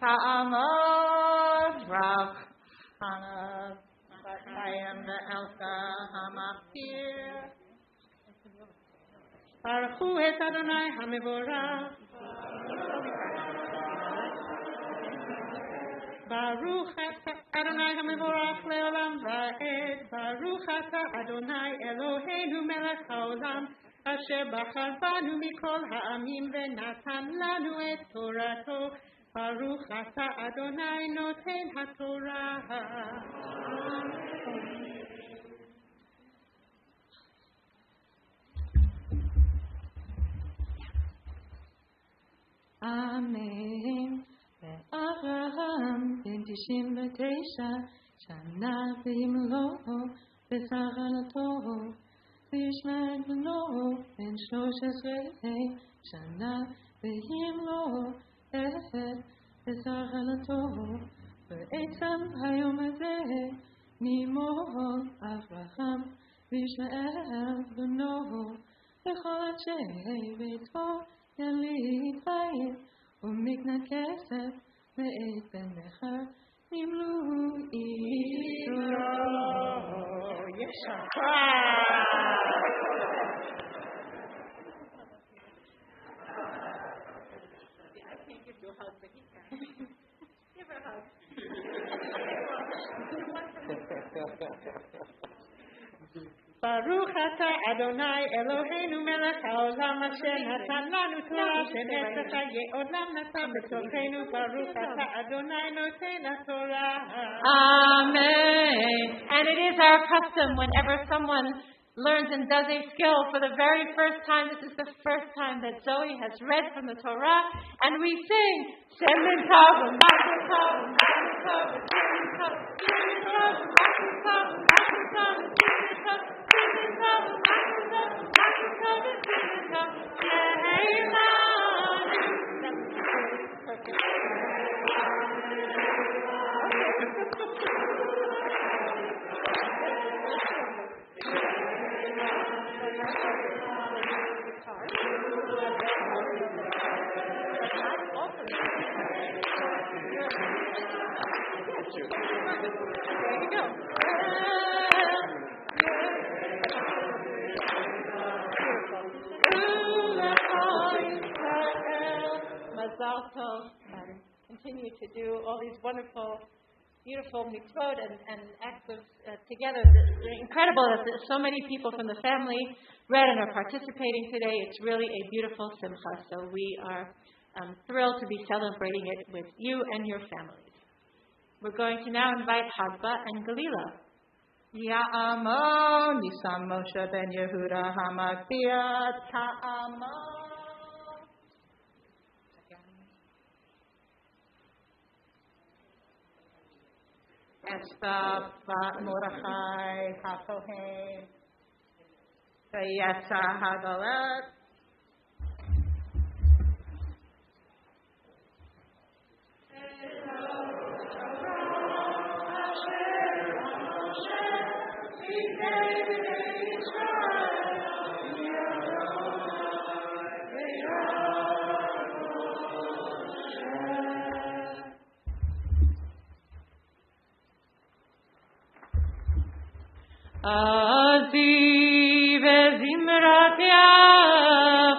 Ta'amod Rav Hana Batayim Elsa Hamaftir Baruchu et Adonai HaMevorach Baruch Adonai HaMevorach le'olam va'ed Baruch ata Adonai Eloheinu melech haolam Asher bachar banu mikol ha'amim ve'natan lanu et Torato Baruch ata Adonai noten haTorah Amen. Avraham ben 99 שנה במלואו בסכנתו וישמעאל בנו בן 13 שנה במלואו בסכנתו בעצם היום הזה נמול אברהם וישמעאל בנו לכל אנשי ביתו יליד בית ומקנה כסף ואת בן בכר נמלו ישרו I can't give you a hug, but he can. Give her a hug. Baruch ata Adonai Eloheinu melech haolam asher natan lanu Torah shenetzach hayeh olam natan b'tochenu Baruch ata Adonai noten haTorah. Amen. And it is our custom whenever someone learns and does a skill for the very first time. This is the first time that Zoe has read from the Torah, and we sing Shemin Tov, Makin Tov, Makin Tov, Shemin Tov, Shemin Tov, Makin Tov, Makin Tov, Shemin Tov, Shemin Tov, Makin Tov, Makin Tov, Shemin Tov, and continue to do all these wonderful, beautiful mitzvot and acts of together. It's incredible that so many people from the family read and are participating today. It's really a beautiful simcha. So we are thrilled to be celebrating it with you and your families. We're going to now invite Hagba and Galila. Ya'amo Nisam Moshe ben Yehuda Hamagbiya Ta'amo. Esther Bat Mordechai HaKohen Vayetza Hagalet. Aziv Zimrat Yav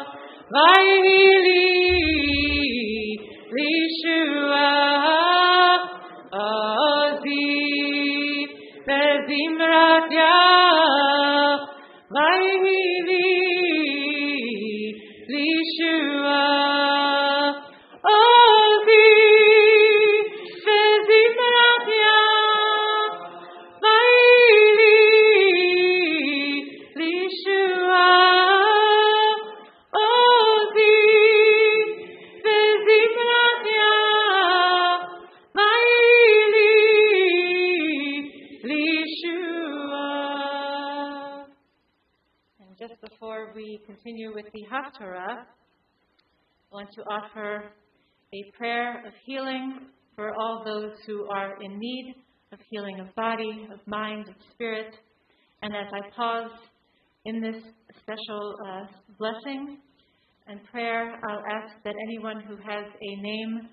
Vayili Lishua Aziv Zimrat Yav Vayili Lishua Before we continue with the Haftarah, I want to offer a prayer of healing for all those who are in need of healing of body, of mind, of spirit. And as I pause in this special blessing and prayer, I'll ask that anyone who has a name,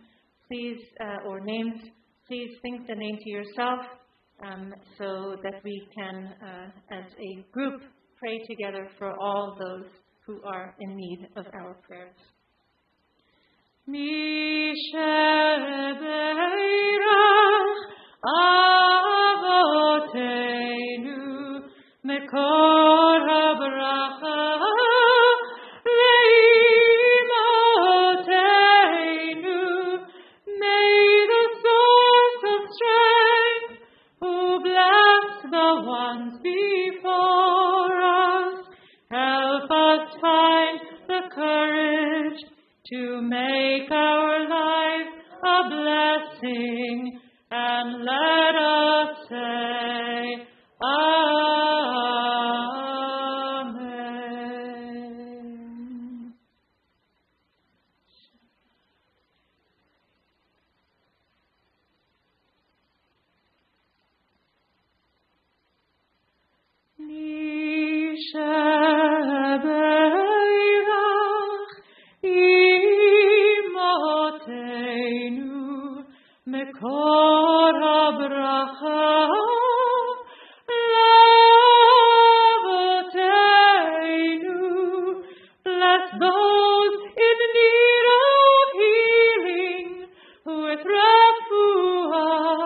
please, or names, please think the name to yourself so that we can, as a group, pray together for all those who are in need of our prayers. Avotenu mekor habracha leimotenu. May the source of strength, who bless the ones before us, help us find the courage to make our life a blessing, and let us say, Amen. Imotenu mekor habracha lavotenu. Bless those in need of healing with refuah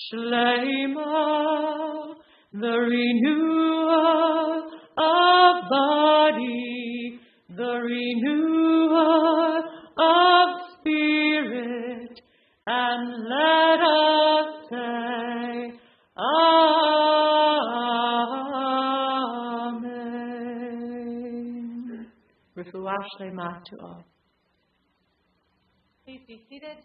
shleima, the renewal of body, the renewal of spirit, and let us say, Amen. Refuah Shlema to all. Please be seated.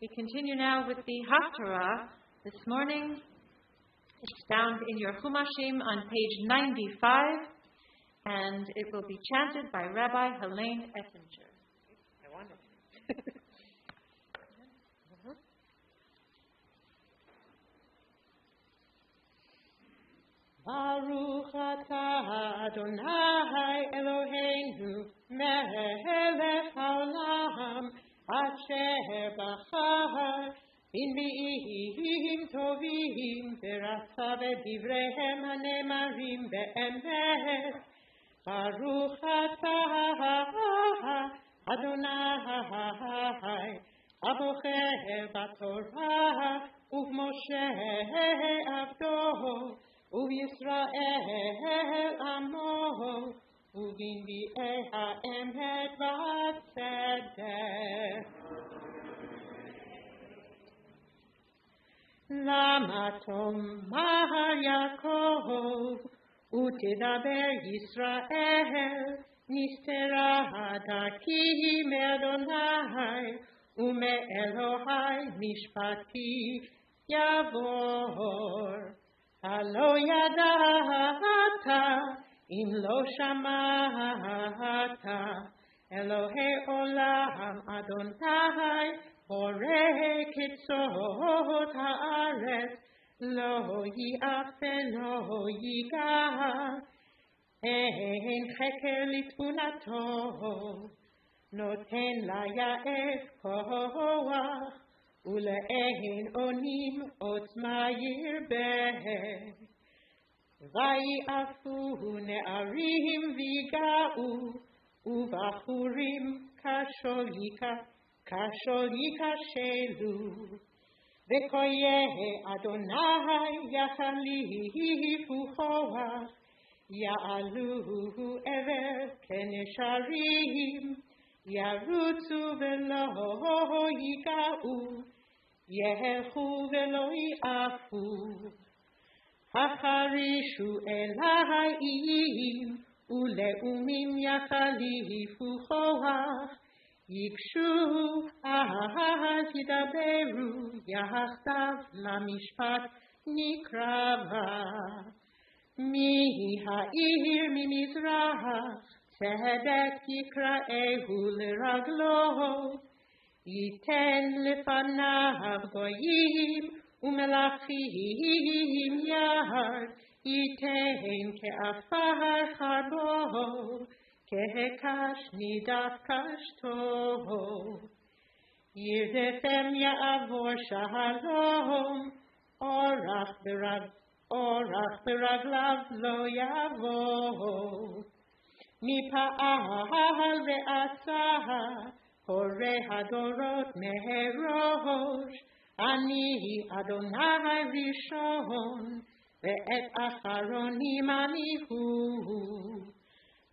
We continue now with the Haftarah this morning. It's found in your Chumashim on page 95, and it will be chanted by Rabbi Helene Ettinger. I wanted it. Baruch atah Adonai Eloheinu melech haolam asher bachar בנביאים טובים ורצה בדבריהם הנאמרים באמת. ברוך אתה אדוני הבוחר בתורה ובמשה עבדו ובישראל עמו ובנביאי האמת והצדק. למה תאמר יעקב ותדבר ישראל נסתרה דרכי מאדוני ומאלוהי משפטי יעבור. הלא ידעת אם לא שמעת אלוהי עולם אדוני בורא קצות הארץ לא יאפה לא ייגע אין חקר לתבונתו נותן ליעף כוח ולאין אונים עוצמה ירבה. ויעפו נערים ויגעו ובחורים כשול ייכשלו. וקויה אדוני יחליפו כוח יעלו עבר כנשרים ירוצו ולא ייגעו ילכו ולא יעפו. החרישו אלוהים ולאומים יחליפו כוח ייגשו אז ידברו יחדיו למשפט נקרבה. מהעיר ממזרח צדק יקראהו לרגלו ייתן לפניו גויים ומלכים יד ייתן כעפר חרבו כהקש נידף קשתו. ירדפם יעבור שלום אורח ברגליו לא יבוא. מפעל ועשה הורה הדורות מראש אני אדוני ראשון ואת אחרונים אני הוא.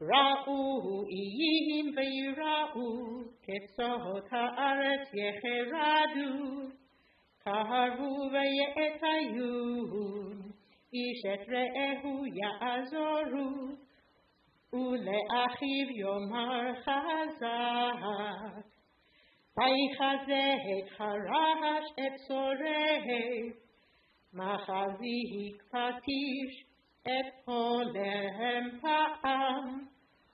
ראו איים ויראו קצות הארץ יחרדו קרבו ויאתיו איש את רעהו יעזורו ולאחיו יאמר חזק. ויחזק הרש את צורי מחזיק פטיש את הולם פעם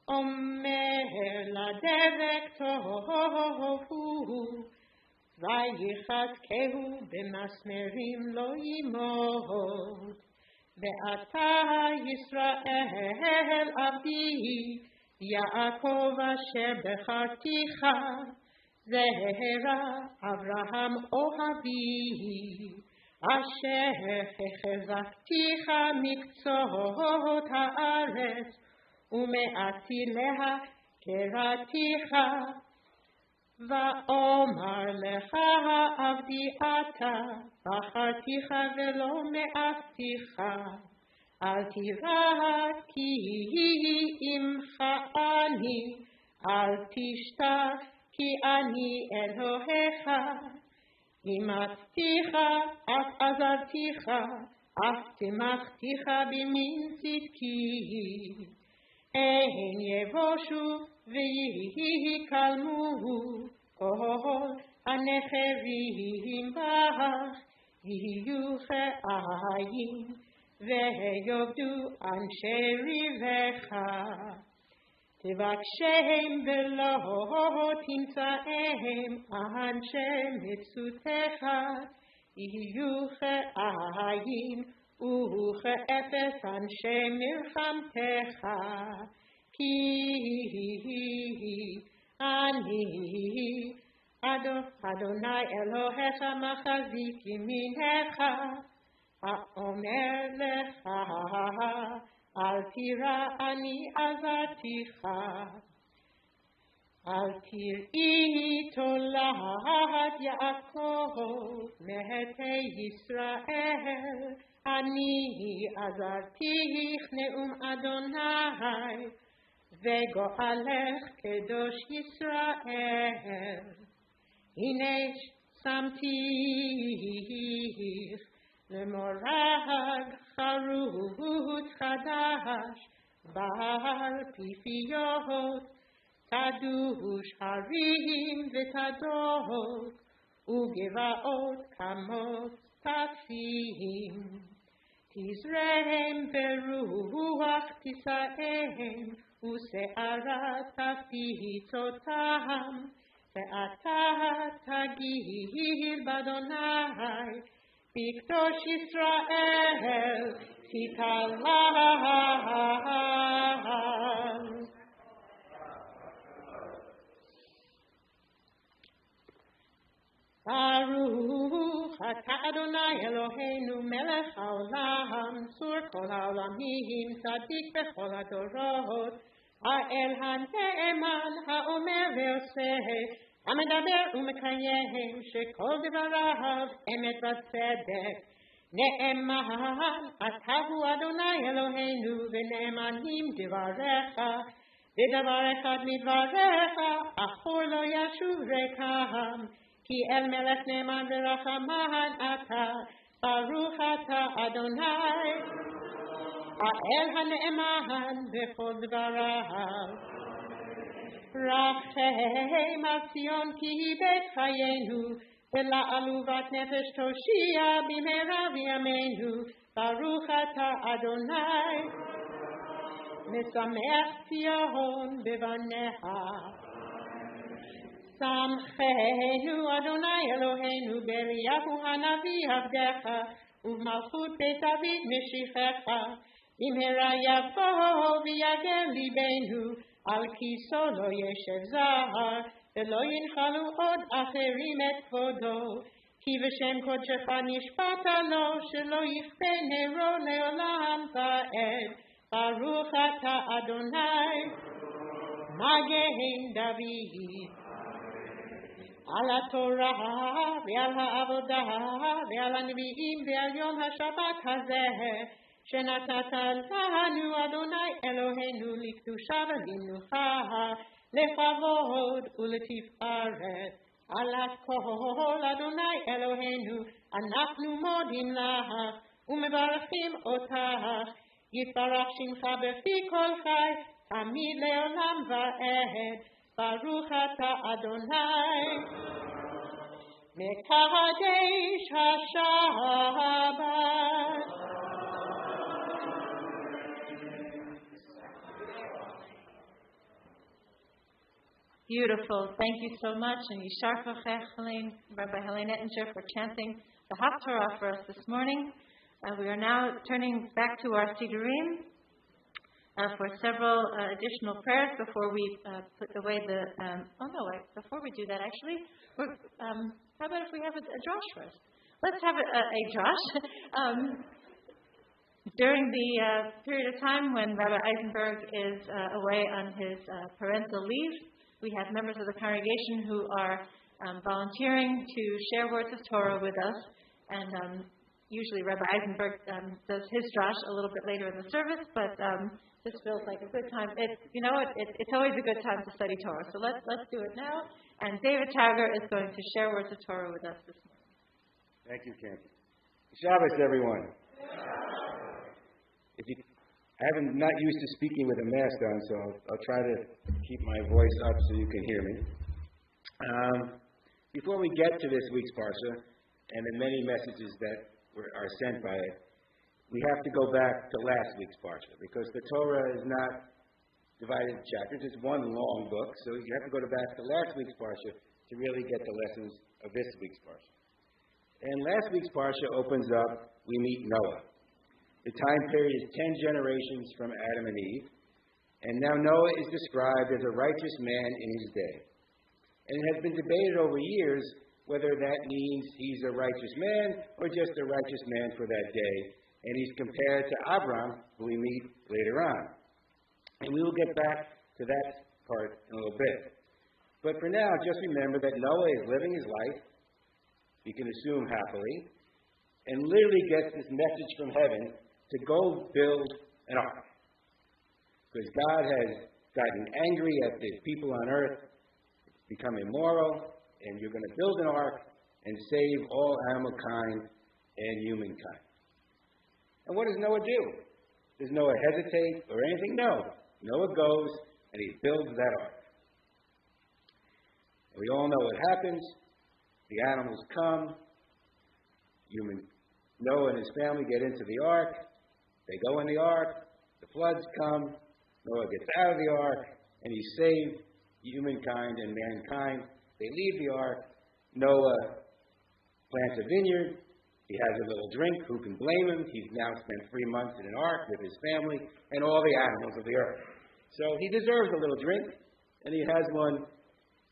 אומר לדבק תאהבו ויחזקהו במסמרים לא ימות. ואתה ישראל עבדי יעקב אשר בחרתיך זרע אברהם אוהבי אשר החזקתיך מקצות הארץ ומעטיליה קראתיך. ואומר לך עבדי אתה בחרתיך ולא מעטתיך אל תירא כי עמך אני אל תשתח כי אני אלוהיך. אימצתיך אף עזרתיך אף תמכתיך במין צדקי. אין יבושו ויקלמו כל הנחרים בך יהיו כעין ויעבדו אנשי ריבך. תבקשם ולא תמצאם אנשי מצותך יהיו כעין וכאפס אנשי מלחמתך. כי אני אדוני אלוהיך מחזיק ימינך האומר לך אל תירא אני עזרתיך. אל תראי תולעת יעקב מתי ישראל אני עזרתיך נאום אדוני וגואלך קדוש ישראל. הנה שמתיך למורג חרוט חדש בעל פיפיות, קדוש הרים ותדות, וגבעות כמות תצים. תזרם ברוח תישאם, ושערה תפיץ אותם, ואתה תגיד באדוני, בקדוש ישראל תתהלל. ברוך אתה אדוני אלוהינו מלך העולם, צור כל העולמים, צדיק בכל הדורות, האל הנאמן האומר ועושה, המדבר ומקיים, שכל דבריו אמת וצדק. נאמן אתה הוא אדוני אלוהינו, ונאמנים דבריך, ודבר אחד מדבריך אחור לא ישוב ריקם. כי אל מלך נאמן ורחמן אתה, ברוך אתה אדוני, האל הנאמן בכל דבריו. רחם על ציון כי היא בית חיינו, ולעלובת נפש תושיע במהרה בימינו, ברוך אתה אדוני, משמח ציון בבניה. שמחנו אדוני אלוהינו באליהו הנביא עבדך, ובמלכות בית דוד משיחך, במהרה יבוא ויגן ליבנו, על כיסו לא ישב זר, ולא ינחלו עוד אחרים את כבודו, כי בשם קודשך נשבעת לו, שלא יכבה נרו לעולם ועד. ברוך אתה אדוני מגן דוד. על התורה ועל העבודה ועל הנביאים ועל יום השבת הזה, שנתת לנו אדוני אלוהינו לקדושה ולמנוחה, לכבוד ולתפארת. על הכל אדוני אלוהינו אנחנו מודים לך ומברכים אותך, יתברך שמך בפי כל חי תמיד לעולם ועד. ברוך אתה אדוני מקדש השבת. Beautiful. Thank you so much. And Yishar Kochech, Rabbi Helene Ettinger, for chanting the Haftarah for us this morning. We are now turning back to our Sidurim for several additional prayers before we put away the... before we do that, actually, how about if we have a drash first? Let's have a drash. During the period of time when Rabbi Eisenberg is away on his parental leave, we have members of the congregation who are volunteering to share words of Torah with us, and usually Rabbi Eisenberg does his drash a little bit later in the service, but this feels like a good time. It's always a good time to study Torah, so let's do it now. And David Tager is going to share words of Torah with us this morning. Thank you, Kim. Shabbos, everyone. I'm not used to speaking with a mask on, so I'll try to keep my voice up so you can hear me. Before we get to this week's Parsha, and the many messages that are sent by it, we have to go back to last week's Parsha, because the Torah is not divided into chapters. It's one long book, so you have to go back to last week's Parsha to really get the lessons of this week's Parsha. And last week's Parsha opens up, we meet Noah. The time period is 10 generations from Adam and Eve, and now Noah is described as a righteous man in his day. And it has been debated over years whether that means he's a righteous man or just a righteous man for that day. And he's compared to Abram, who we meet later on. And we will get back to that part in a little bit. But for now, just remember that Noah is living his life, you can assume happily, and literally gets this message from heaven to go build an ark. Because God has gotten angry at the people on earth, become immoral, and you're going to build an ark and save all animal kind and humankind. And what does Noah do? Does Noah hesitate or anything? No. Noah goes and he builds that ark. And we all know what happens. The animals come. Noah and his family get into the ark. They go in the ark. The floods come. Noah gets out of the ark, and he saved humankind and mankind. They leave the ark. Noah plants a vineyard. He has a little drink. Who can blame him? He's now spent 3 months in an ark with his family and all the animals of the earth. So he deserves a little drink, and he has one,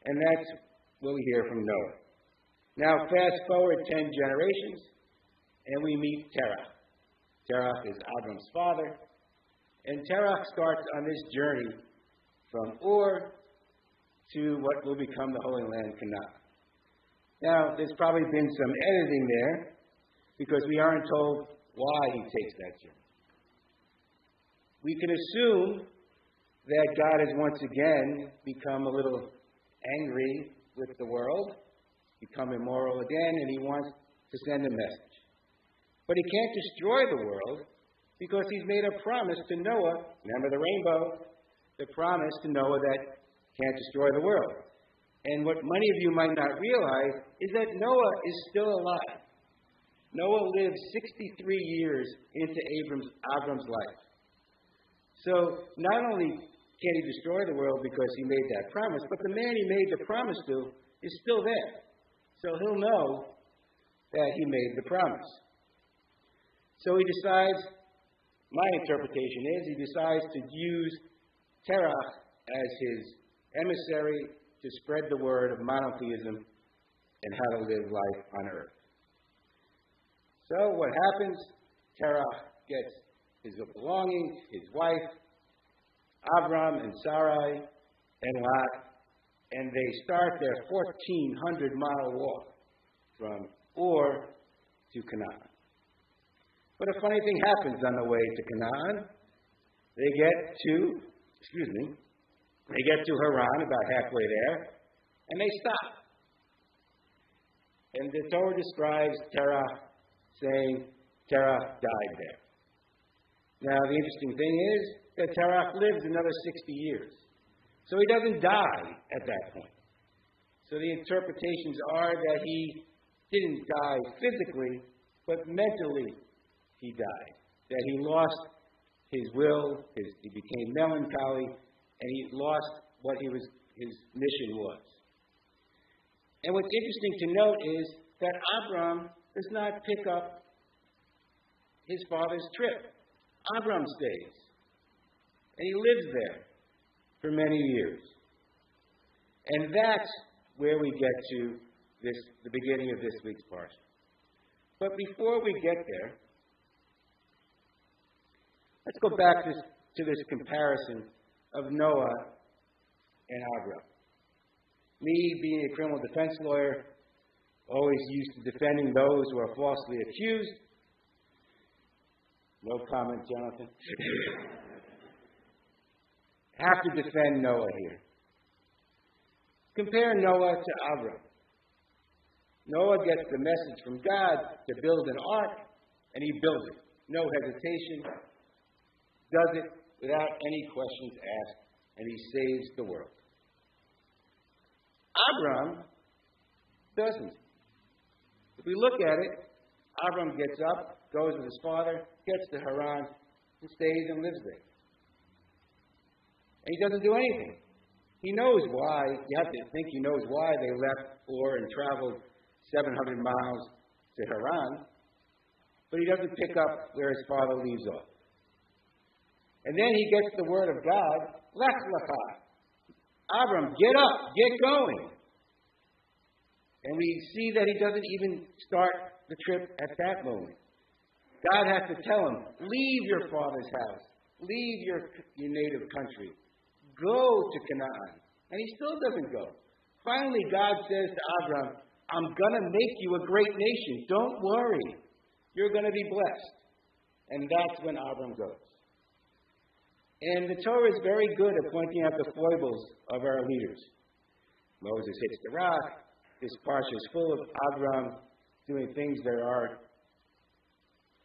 and that's what we hear from Noah. Now, fast forward 10 generations, and we meet Terah. Terah is Abram's father, and Terah starts on this journey from Ur to what will become the Holy Land, Canaan. Now, there's probably been some editing there, because we aren't told why he takes that journey. We can assume that God has once again become a little angry with the world, become immoral again, and he wants to send a message. But he can't destroy the world because he's made a promise to Noah. Remember the rainbow? The promise to Noah that can't destroy the world. And what many of you might not realize is that Noah is still alive. Noah lived 63 years into Abram's life. So not only can't he destroy the world because he made that promise, but the man he made the promise to is still there. So he'll know that he made the promise. So he decides, my interpretation is, he decides to use Terah as his emissary to spread the word of monotheism and how to live life on earth. So what happens? Terah gets his belongings, his wife, Abram and Sarai and Lot, and they start their 1,400-mile walk from Ur to Canaan. But a funny thing happens on the way to Canaan. They get to Haran, about halfway there, and they stop. And the Torah describes Terah saying Terah died there. Now, the interesting thing is that Terah lives another 60 years. So he doesn't die at that point. So the interpretations are that he didn't die physically, but mentally he died. That he lost his will, he became melancholy, and he lost what his mission was. And what's interesting to note is that Abram does not pick up his father's trip. Abram stays. And he lives there for many years. And that's where we get to the beginning of this week's parsha. But before we get there, let's go back to this comparison of Noah and Abram. Me, being a criminal defense lawyer, always used to defending those who are falsely accused. No comment, Jonathan. Have to defend Noah here. Compare Noah to Abram. Noah gets the message from God to build an ark, and he builds it. No hesitation. Does it without any questions asked, and he saves the world. Abram doesn't. If we look at it, Abram gets up, goes with his father, gets to Haran, and stays and lives there. And he doesn't do anything. He knows why. You have to think he knows why they left Ur and traveled 700 miles to Haran. But he doesn't pick up where his father leaves off. And then he gets the word of God, Lech Lecha. Abram, get up, get going. And we see that he doesn't even start the trip at that moment. God has to tell him, leave your father's house. Leave your native country. Go to Canaan. And he still doesn't go. Finally, God says to Abram, I'm going to make you a great nation. Don't worry. You're going to be blessed. And that's when Abram goes. And the Torah is very good at pointing out the foibles of our leaders. Moses hits the rock. This parsha is full of Abram doing things that are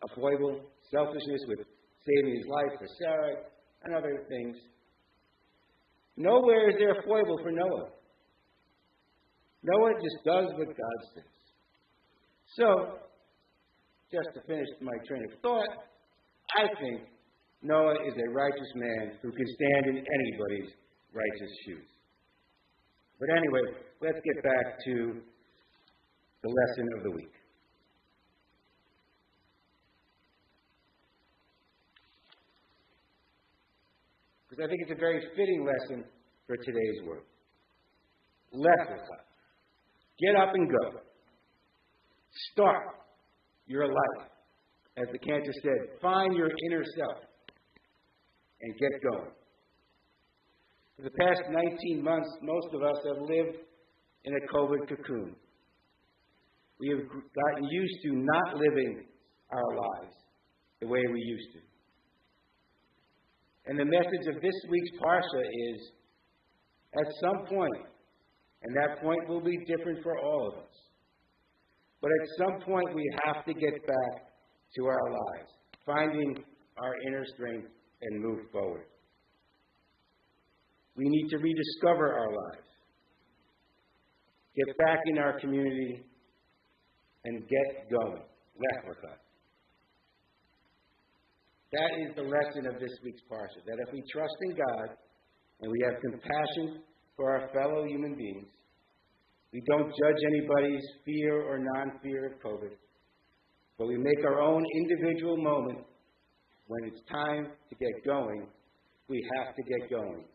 a foible, selfishness with saving his life for Sarah, and other things. Nowhere is there a foible for Noah. Noah just does what God says. So, just to finish my train of thought, I think Noah is a righteous man who can stand in anybody's righteous shoes. But anyway, let's get back to the lesson of the week. Because I think it's a very fitting lesson for today's world. Lech lecha. Get up and go. Start your life. As the cantor said, find your inner self and get going. For the past 19 months, most of us have lived in a COVID cocoon. We have gotten used to not living our lives the way we used to. And the message of this week's Parsha is, at some point, and that point will be different for all of us, but at some point we have to get back to our lives, finding our inner strength and move forward. We need to rediscover our lives, get back in our community, and get going. Lech lecha. That is the lesson of this week's Parsha, that if we trust in God and we have compassion for our fellow human beings, we don't judge anybody's fear or non-fear of COVID, but we make our own individual moment when it's time to get going, we have to get going.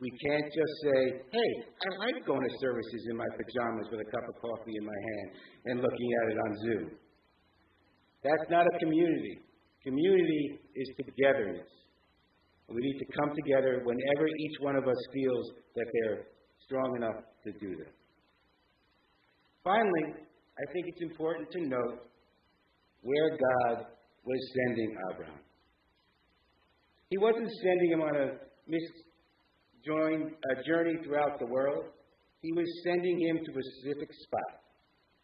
We can't just say, hey, I like going to services in my pajamas with a cup of coffee in my hand and looking at it on Zoom. That's not a community. Community is togetherness. We need to come together whenever each one of us feels that they're strong enough to do that. Finally, I think it's important to note where God was sending Abraham. He wasn't sending him on a journey throughout the world. He was sending him to a specific spot,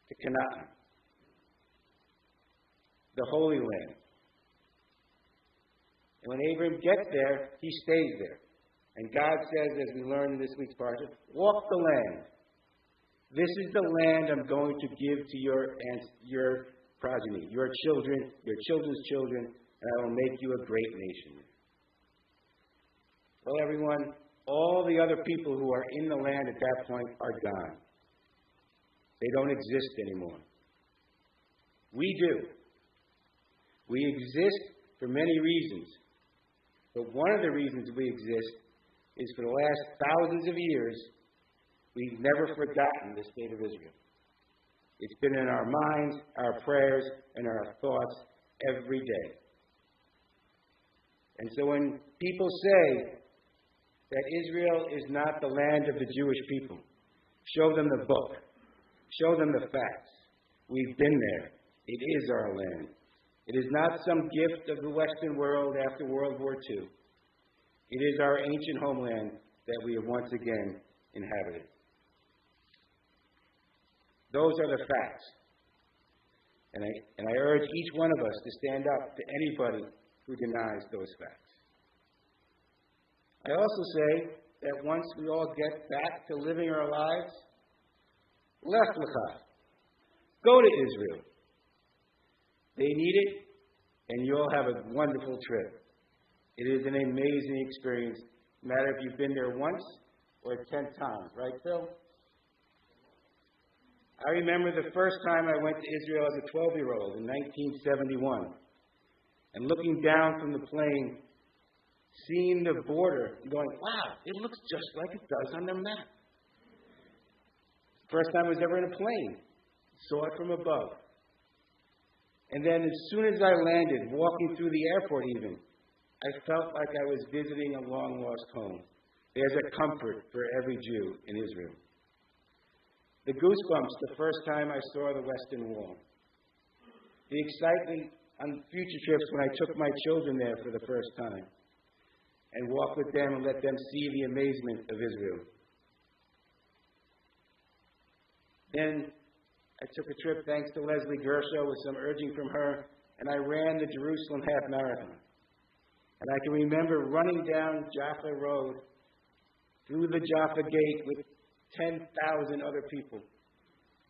to Canaan, the Holy Land. And when Abram gets there, he stays there. And God says, as we learn in this week's Parsha, walk the land. This is the land I'm going to give to your progeny, your children, your children's children, and I will make you a great nation. Well, everyone, all the other people who are in the land at that point are gone. They don't exist anymore. We do. We exist for many reasons. But one of the reasons we exist is for the last thousands of years, we've never forgotten the state of Israel. It's been in our minds, our prayers, and our thoughts every day. And so when people say that Israel is not the land of the Jewish people, show them the book. Show them the facts. We've been there. It is our land. It is not some gift of the Western world after World War II. It is our ancient homeland that we have once again inhabited. Those are the facts. And I urge each one of us to stand up to anybody who denies those facts. I also say that once we all get back to living our lives, lech lecha. Go to Israel. They need it, and you'll have a wonderful trip. It is an amazing experience, no matter if you've been there once or 10 times. Right, Phil? I remember the first time I went to Israel as a 12-year-old in 1971, and looking down from the plane, seeing the border, and going, wow, it looks just like it does on the map. First time I was ever in a plane. Saw it from above. And then as soon as I landed, walking through the airport even, I felt like I was visiting a long-lost home. There's a comfort for every Jew in Israel. The goosebumps the first time I saw the Western Wall. The excitement on future trips when I took my children there for the first time and walked with them and let them see the amazement of Israel. Then I took a trip, thanks to Leslie Gershow, with some urging from her, and I ran the Jerusalem half marathon. And I can remember running down Jaffa Road through the Jaffa Gate with 10,000 other people.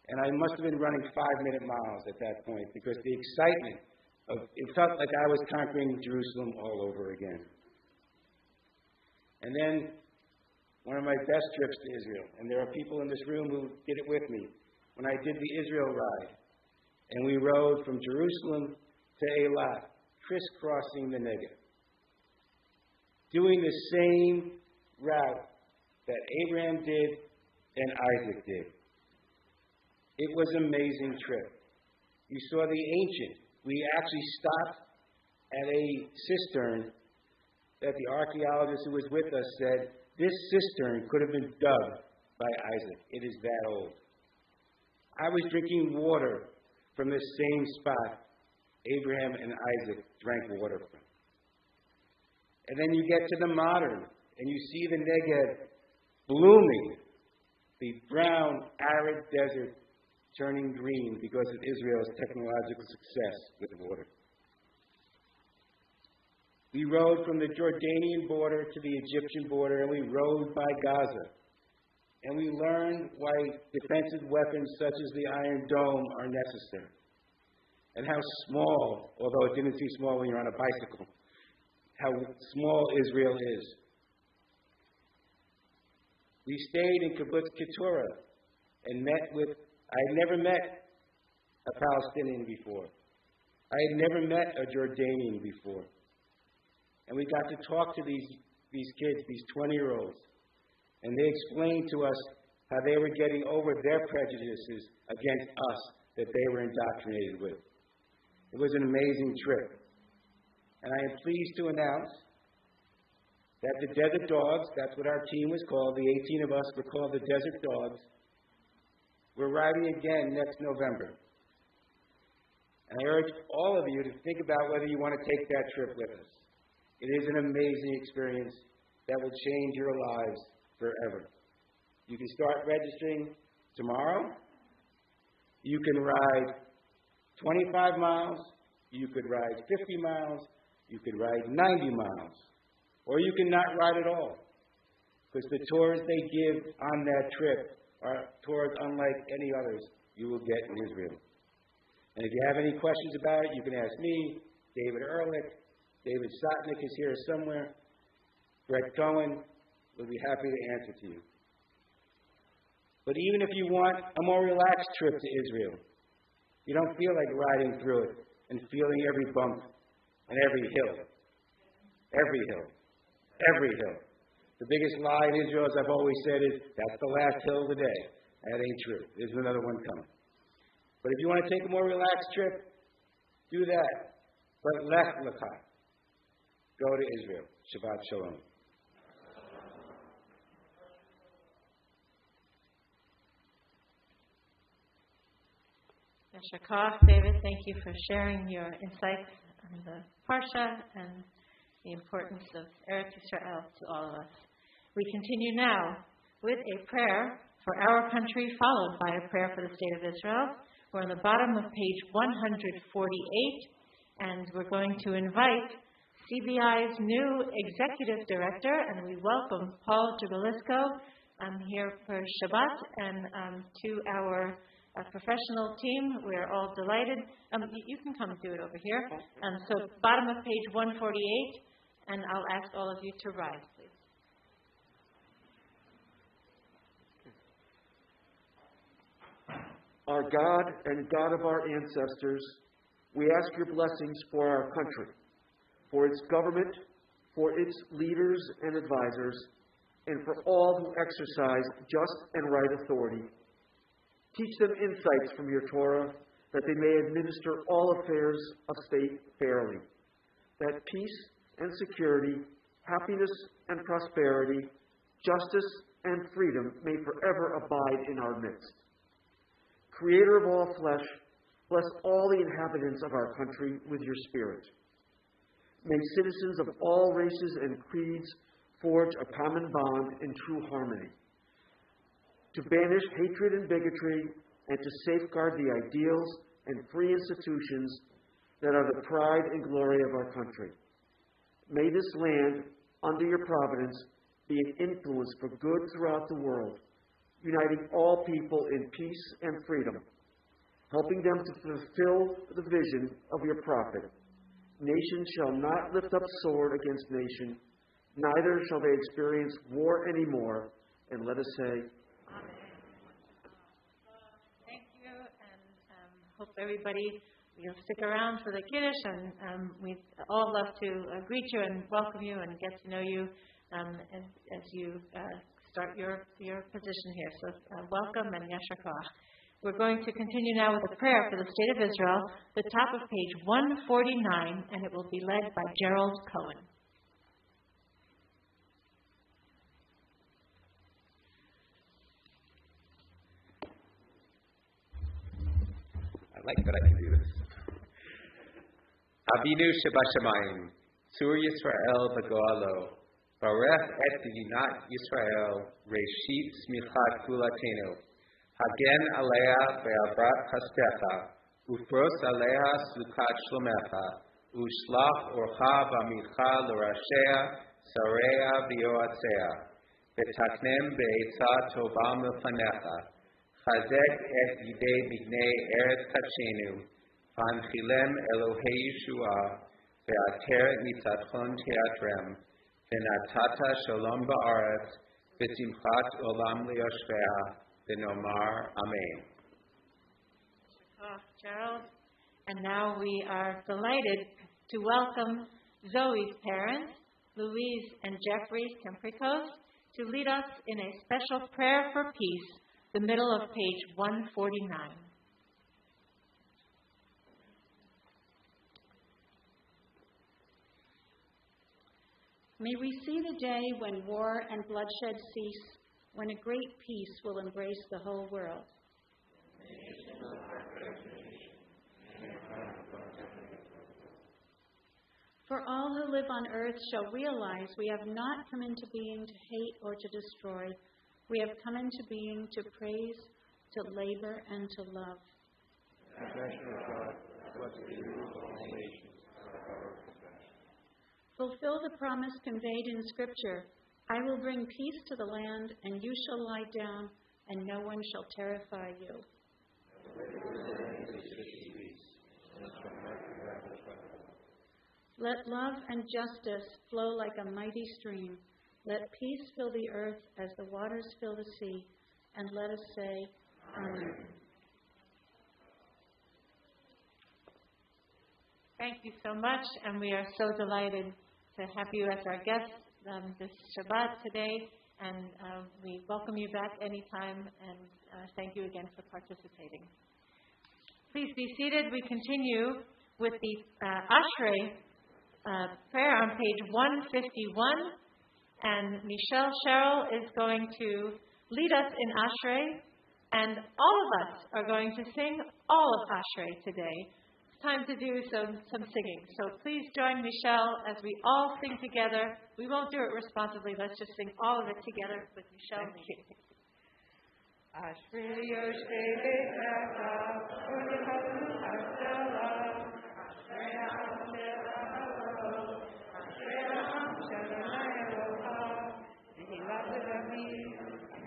And I must have been running 5-minute miles at that point because the excitement it felt like I was conquering Jerusalem all over again. And then one of my best trips to Israel, and there are people in this room who did it with me, when I did the Israel ride. And we rode from Jerusalem to Eilat, crisscrossing the Negev, doing the same route that Abraham did and Isaac did. It was an amazing trip. You saw the ancient. We actually stopped at a cistern that the archaeologist who was with us said, this cistern could have been dug by Isaac. It is that old. I was drinking water from this same spot Abraham and Isaac drank water from. And then you get to the modern, and you see the Negev blooming, the brown, arid desert turning green because of Israel's technological success with water. We rode from the Jordanian border to the Egyptian border, and we rode by Gaza. And we learned why defensive weapons such as the Iron Dome are necessary. And how small, although it didn't seem small when you're on a bicycle, how small Israel is. We stayed in Kibbutz Keturah and I had never met a Palestinian before. I had never met a Jordanian before. And we got to talk to these kids, these 20-year-olds, and they explained to us how they were getting over their prejudices against us that they were indoctrinated with. It was an amazing trip. And I am pleased to announce that the Desert Dogs, that's what our team was called, the 18 of us were called the Desert Dogs, we're riding again next November. And I urge all of you to think about whether you want to take that trip with us. It is an amazing experience that will change your lives forever. You can start registering tomorrow. You can ride 25 miles. You could ride 50 miles. You could ride 90 miles. Or you can not ride at all. Because the tours they give on that trip are tours unlike any others you will get in Israel. And if you have any questions about it, you can ask me, David Ehrlich. David Sotnick is here somewhere. Brett Cohen will be happy to answer to you. But even if you want a more relaxed trip to Israel, you don't feel like riding through it and feeling every bump and every hill. Every hill. Every hill. The biggest lie in Israel, as I've always said, is that's the last hill of the day. That ain't true. There's another one coming. But if you want to take a more relaxed trip, do that. But lech lecha. Go to Israel. Shabbat Shalom. Yashar, David, thank you for sharing your insights on the Parsha and the importance of Eretz Yisrael to all of us. We continue now with a prayer for our country, followed by a prayer for the state of Israel. We're on the bottom of page 148, and we're going to invite CBI's new executive director, and we welcome Paul Jabalisco here for Shabbat, and to our professional team. We're all delighted. You can come do it over here. So bottom of page 148, and I'll ask all of you to rise, please. Our God and God of our ancestors, we ask your blessings for our country, for its government, for its leaders and advisors, and for all who exercise just and right authority. Teach them insights from your Torah, that they may administer all affairs of state fairly, that peace and security, happiness and prosperity, justice and freedom may forever abide in our midst. Creator of all flesh, bless all the inhabitants of our country with your Spirit. May citizens of all races and creeds forge a common bond in true harmony, to banish hatred and bigotry, and to safeguard the ideals and free institutions that are the pride and glory of our country. May this land, under your providence, be an influence for good throughout the world, uniting all people in peace and freedom, helping them to fulfill the vision of your prophet. Nation shall not lift up sword against nation, neither shall they experience war anymore. And let us say, thank you, and hope everybody will stick around for the Kiddush, and we'd all love to greet you and welcome you and get to know you as you start your position here. So welcome and Yasher Koach. We're going to continue now with a prayer for the state of Israel, the top of page 149, and it will be led by Gerald Cohen. I like that I can do this. Avinu Shebashamayim, Tzur Yisrael B'Goalo, Barech et Dinat Yisrael, Reshit Smichat Kulatenu, Hagen Aleha Be'avrat Chastecha, Ufros Aleha Slukat Shlomecha, Ushlach Orcha B'Amicha L'Rashea, Sareya V'Yoatzea, Betaknem Be'etza Tova Milfanecha, Chazek et Yidei Bignei Eretz Kachenu, Vanchilem Elohei Yeshua, Ve'ater Mitzatchon Teatrem, Ve'natata Shalom Ba'aretz, V'simchat Olam Liyoshvea, Ve'nomar Amen. Gerald. And now we are delighted to welcome Zoe's parents, Louise and Jeffrey Kemprikos, to lead us in a special prayer for peace, the middle of page 149. May we see the day when war and bloodshed cease, when a great peace will embrace the whole world. For all who live on earth shall realize we have not come into being to hate or to destroy. We have come into being to praise, to labor, and to love. Fulfill the promise conveyed in Scripture. I will bring peace to the land, and you shall lie down, and no one shall terrify you. Let love and justice flow like a mighty stream. Let peace fill the earth as the waters fill the sea. And let us say, Amen. Thank you so much, and we are so delighted to have you as our guest this Shabbat today, and we welcome you back anytime, and thank you again for participating. Please be seated. We continue with the Ashrae Prayer on page 151, and Michelle Sherrill is going to lead us in Ashrae, and all of us are going to sing all of Ashrae today. It's time to do some singing, so please join Michelle as we all sing together. We won't do it responsibly. Let's just sing all of it together with Michelle. Ashrae Yoshei Be'echa, U'Yehavu Hasela, Ashrae Ha'am Shadonai Eloha, V'hilat L'David,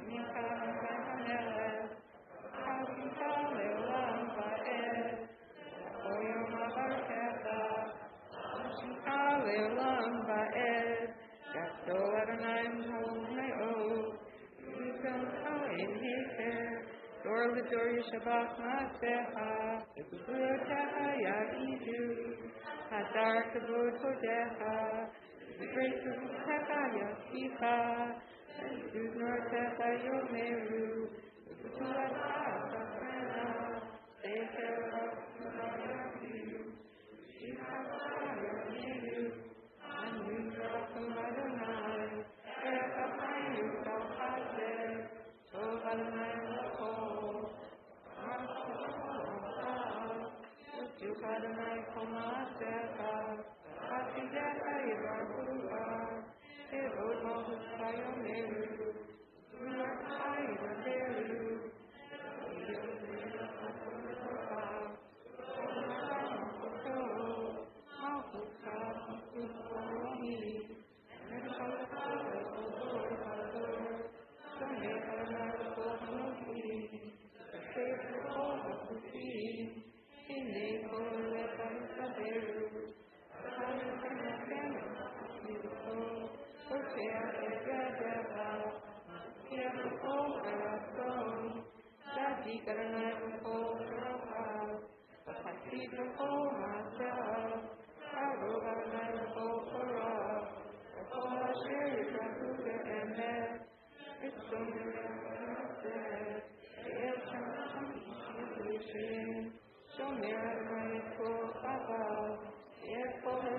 Mincha Mincha HaMelech, Ha'Simcha Le'olam Va'ed, Oyom HaBarkecha, Ha'Simcha Le'olam Va'ed, Yasdo Adonai M'Tov Me'od, Dor l'dor yishabach ma'asecha, v'gvulotecha yagidu, hadar kavod kodecha, v'gracecha yasicha, v'zuznortecha yomeru, v'gvulotecha safrena, sefer ha'yagidu, v'gvulotecha yomeru, anu rakum Adonai, echachayu kal-chazeh, tov Adonai l'chol, Adonai kol ma'asecha, chasidecha yivarchucha, evod malchucha yomeru, v'gvulotecha yivaderu, v'gvulotecha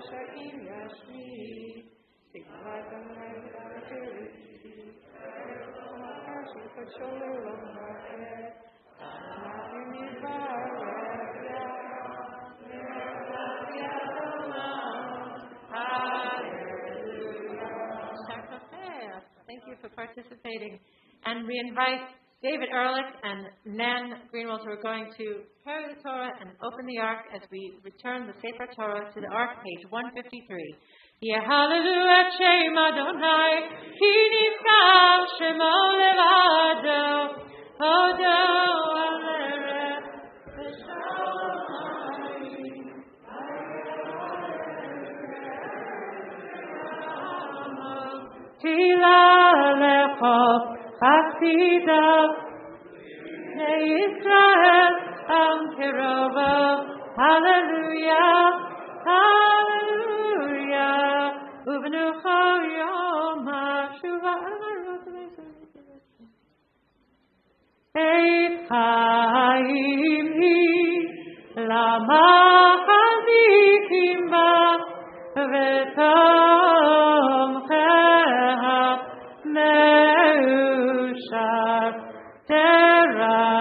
Sha'im Yashmi. Thank you for participating. And we invite David Ehrlich and Nan Greenwald, who are going to carry the Torah and open the Ark as we return the Sefer Torah to the Ark, page 153. Yehalelu et Shem Adonai, ki nifkar shemo levado, hodo aleret v'shamayim. Tila lecho chasida, Yisrael am kerovo, hallelujah, hallelujah. Uvnucha yom hashuva. Eit chaim hi lama chazikim ba v'tomcheha meushat teracheha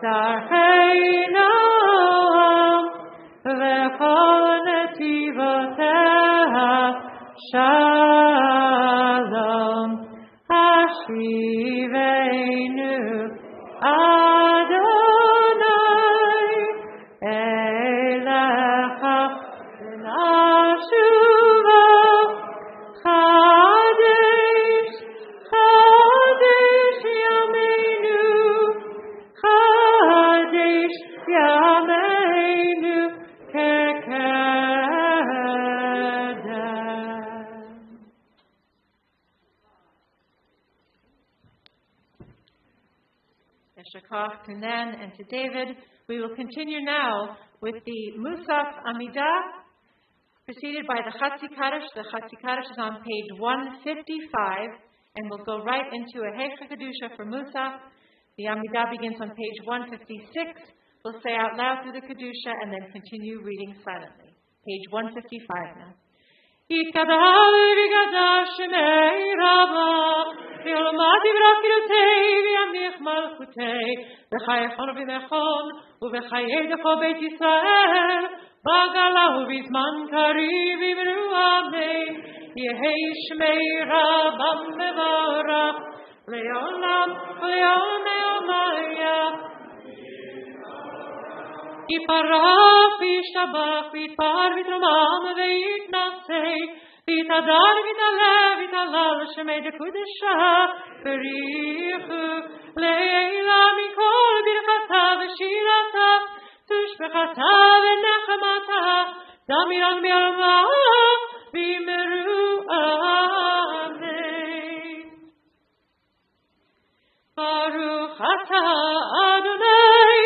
sarheina v'chol netivoteha shalom hashivenu Adonai elecha v'nashuva Chadesh Chadesh Yameinu Chadesh Yameinu Yeshakach to Nan and to David. We will continue now with the Musaf Amidah, preceded by the Chatzi Kaddish. The Chatzi Kaddish is on page 155, and we'll go right into a Heicha Kedusha for Musaf. The Amidah begins on page 156. We'll say out loud through the Kedusha and then continue reading silently. Page 155 now. יתקדל ויגדל שמי רבה, וילמד יברח גדולתי וימליך מלכותי, בחייכון ובמכון, ובחיי דחו בית ישראל, בגלה ובזמן קריב יברו אמן, יהי שמי רבם מבורך, לעולם ולעולמי עולמיה. יפרח וישתבח ויתפאר ויתרומם ויתנשא ויתהדר ויתעלה ויתהלל שמי דקודשה בריחו לעילה מכל ברכתה ושירתה תושבחתה ונחמתה דמיון מעלמה ויאמרו אמן. ברוך אתה אדוני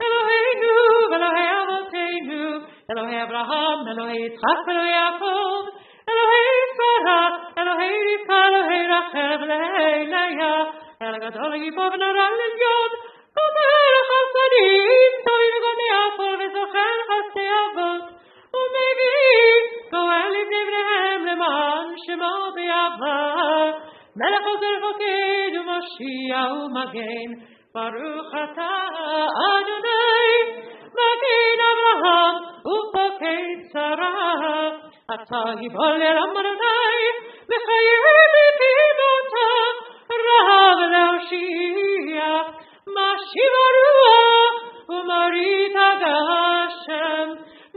Eloheinu, Elohei Avotenu, Elohei Abraham, Elohei Yitzchak, Elohei Yaakov, Elohei Sarah, Elohei Rivka, Elohei Rachel, Elohei Leah, El Gadol Yibo V'Nara L'Elyon, Gomer Chasadim, Tovim Godei Afol, V'Zocher Chasdei Avot, U'Mevi, Goel Livnei Bneihem, Leman Shemo B'Yava, Melech Ozer Voked, U'Moshiach U'Magen, Baruch atah Adonai, Magen Avraham, Upokei Sarah, atah Gibor Le'olam Adonai, Mechayeh B'Kidota, Rahav Le'Oshia, Mashiv HaRuach, U'Marit HaGashem,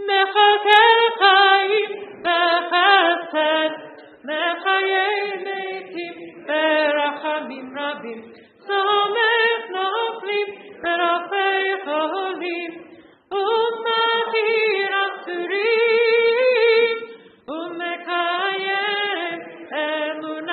Mechakel Chaim B'Chesed, Mechayeh Meitim B'Rachamim Rabim, Somech noflim verafei cholim umachir asurim umekayem emunah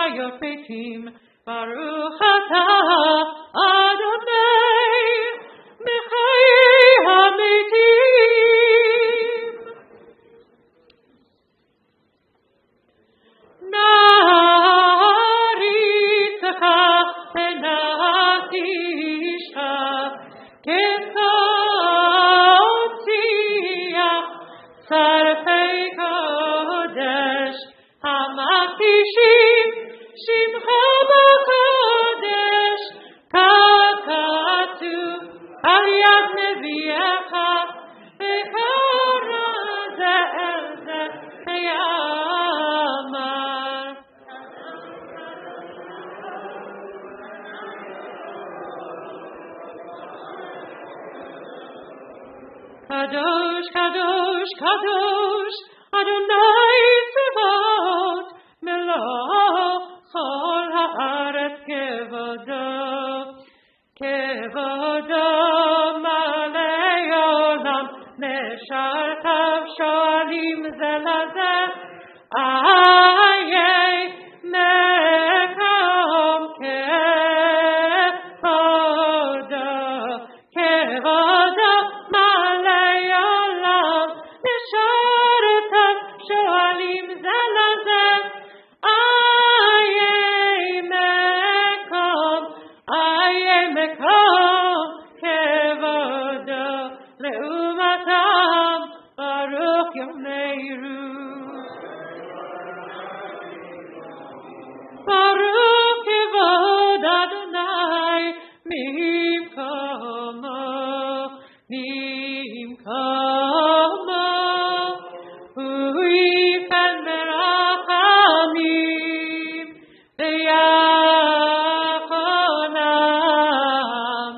hayofetim, Baruch atah Adonai, Mechai hametim. Naritaka enakisha, Kekotia, Sarfei Kodesh, Hamakishim, Shimcha Kodesh, Kakatu, Aliyat Nevi'echa, Bekora Ze'eze, Yamar. Kadosh, Kadosh, Kadosh, Adonai Tzivot, Melech Chol Haaretz Kevodo, Kevodo Malei Olam, Meshartav Shoalim Ze Laze, Ayei Mekom Kevodo, Kevodo Malei Olam, Meshartav Shoalim Ze Laze, Ayei Mekom Kevodo, Leumatam Baruch Yomeiru. Baruch Kevod Adonai Mimkomo, Mimkomo, Uifan Merachamim, Be'yacholam,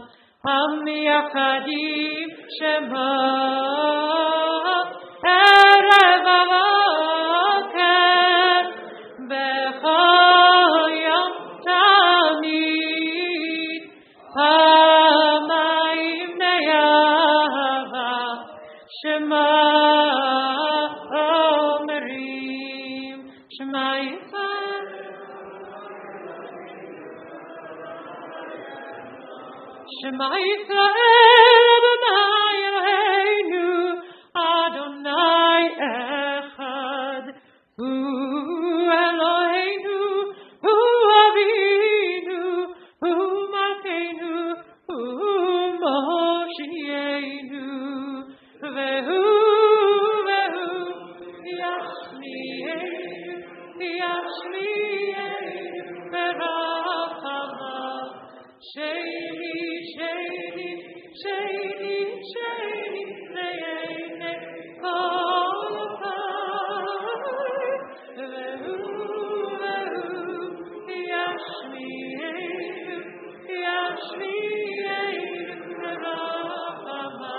Hamiyachadim Shemo, Erev Avoker, Bechol Yom Tamid, Pamayim Ne'yava, Shema Omerim, Shema Yisrael, Shema Yisrael, Adonai Eloheinu, Adonai Echad, Hu Eloheinu, Hu Avinu, Hu Malkeinu, Hu Moshienu, Vehu Yashmi'enu, Yashmi'enu, Berachama, Sheni, Sheni, Sheni, Sheni, Le'ene Kotai, Vehu Yashmi'enu, Yashmi'enu, Berachama,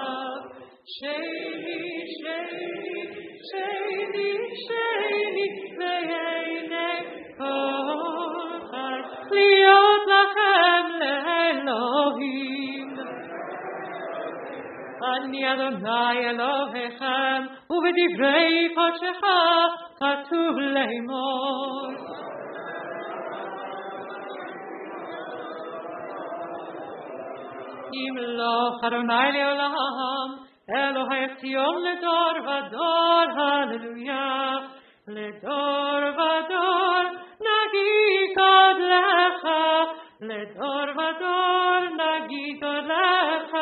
Sheni, Sheni, Sheni, Sheni, Le'ene Kotai, Liot Lachem Le'Elohim. Ani Adonai Elohechem, ובדברי קודשך כתוב לאמור. ימלוך אדוני לעולם, אלוהי ציון לדור ודור, הללויה. לדור ודור נגיד עוד לך, לדור ודור נגיד עוד לך.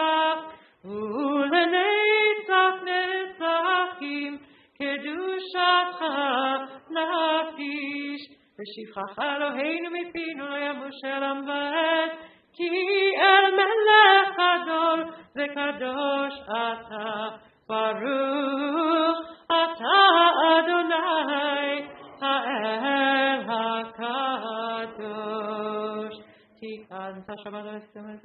ולנצח נצחים קדושתך נקיש, ושבחך אלוהינו מפינו לא ימוש עולם ועד, כי אל מלך גדול וקדוש אתה, ברוך אתה אדוני האל הקדוש. תיקנת שבת וסתמת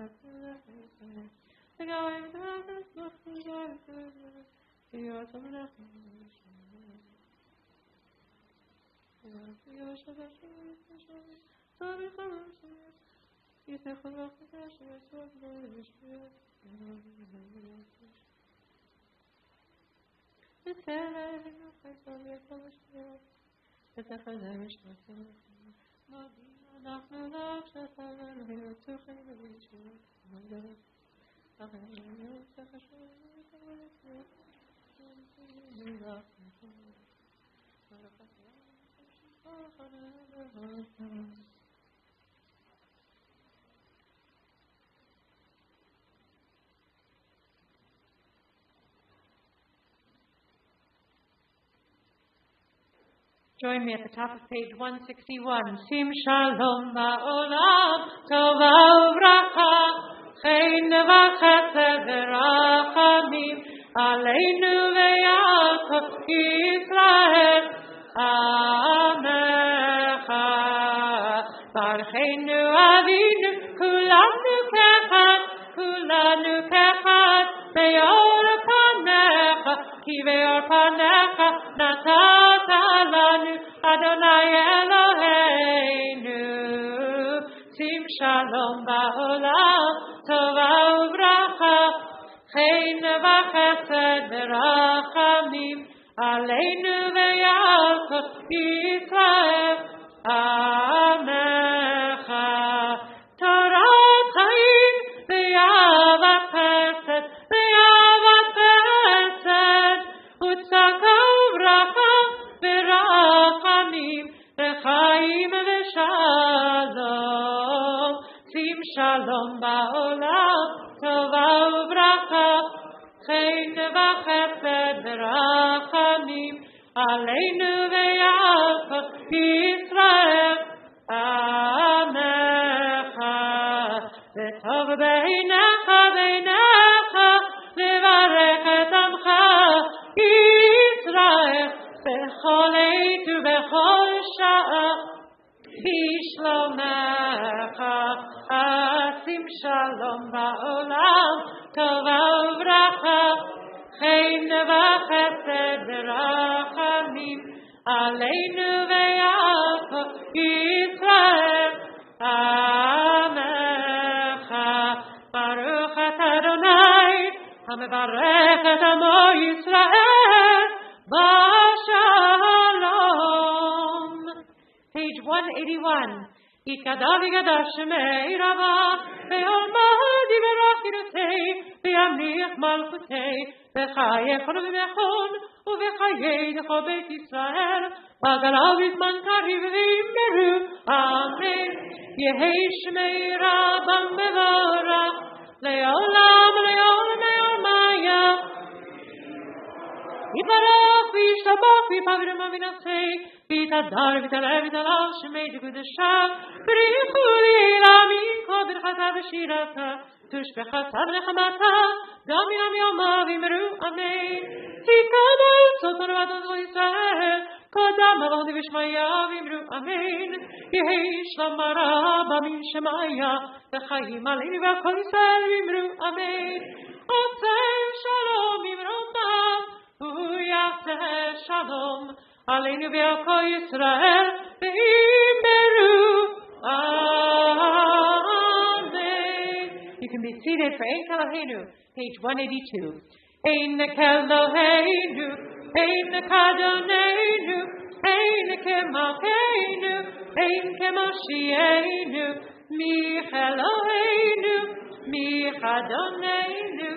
Join me at the top of page 161. Sim shalom ba'olam, tova uvracha, chen v'chesed v'rachamim, aleinu v'yakov Yisrael, amecha. Barchenu avinu, kulanu kechad, be'or panecha, ki be'or panecha, natata lanu, Adonai Eloheinu. Sim shalom ba'olam, tova uvracha, chen v'chesed v'rachamim, aleinu v'yakov Yisrael, amecha. Torah chaim v'yavat chesed, utzaka uvracha v'rachamim, v'chaim v'shalom. Sim shalom ba'olam, tova uvracha, chen v'chesed v'rachamim, aleinu v'yakov Yisrael, amecha. V'tov beinecha levarech et amcha Yisrael, bechol עת ובכל שעה בשלומך. אשים שלום בעולם, טובה וברכה, חן וחסד ורחמים, עלינו ויעקב ישראל, עמך. ברוך אתה אדוני, המברך את עמו ישראל, בשלום. Page 181. יתגדל ויגדל שמי רבה, ועמד יברך ידותי, וימליך מלכותי, בחייכון ובמכון, ובחיי לכל בית ישראל, בגלה בזמן קריב וימרו, אמן. יהי שמי רבם מבורך, לעולם לעולם לעולמיה. יתברך וישתבח ויפאר ומינצי, ויתהדר ויתעלה ויתעלה שמי דקדושיו, בריחו לעילמים כל ברכתה ושירתה, תושבחתה ונחמתה, גם ים יומה ויאמרו אמן. תיכנס צאן ובנות כל ישראל, קודם אבותי ושמעיה ויאמרו אמן. יהי שלום רב מן שמעיה, וחיים עלינו ועל כל ישראל ויאמרו אמן. עושה שלום ימרומם, ויעשה שלום עלינו ועל כל ישראל ויאמרו amen. You can be seated for Ein Eloheinu, page 182. Ein Eloheinu, Ein Adonenu, Ein Malkeinu, Ein Moshiachenu, Mi Eloheinu, Mi Adonenu,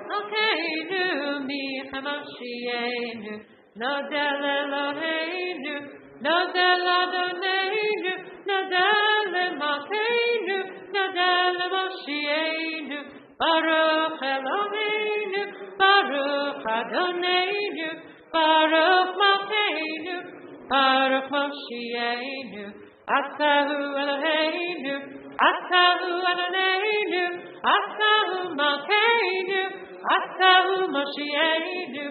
Malkeinu, Mi Moshiachenu, Nodel Eloheinu, Nodel Adonenu, Nodel Malkeinu, Nodel Moshiachenu, Baruch Eloheinu, Baruch Adonenu, Baruch Malkeinu, Baruch Moshiachenu, Atahu Eloheinu, Atahu Adonenu, Atahu Malkeinu, Atahu Moshiachenu,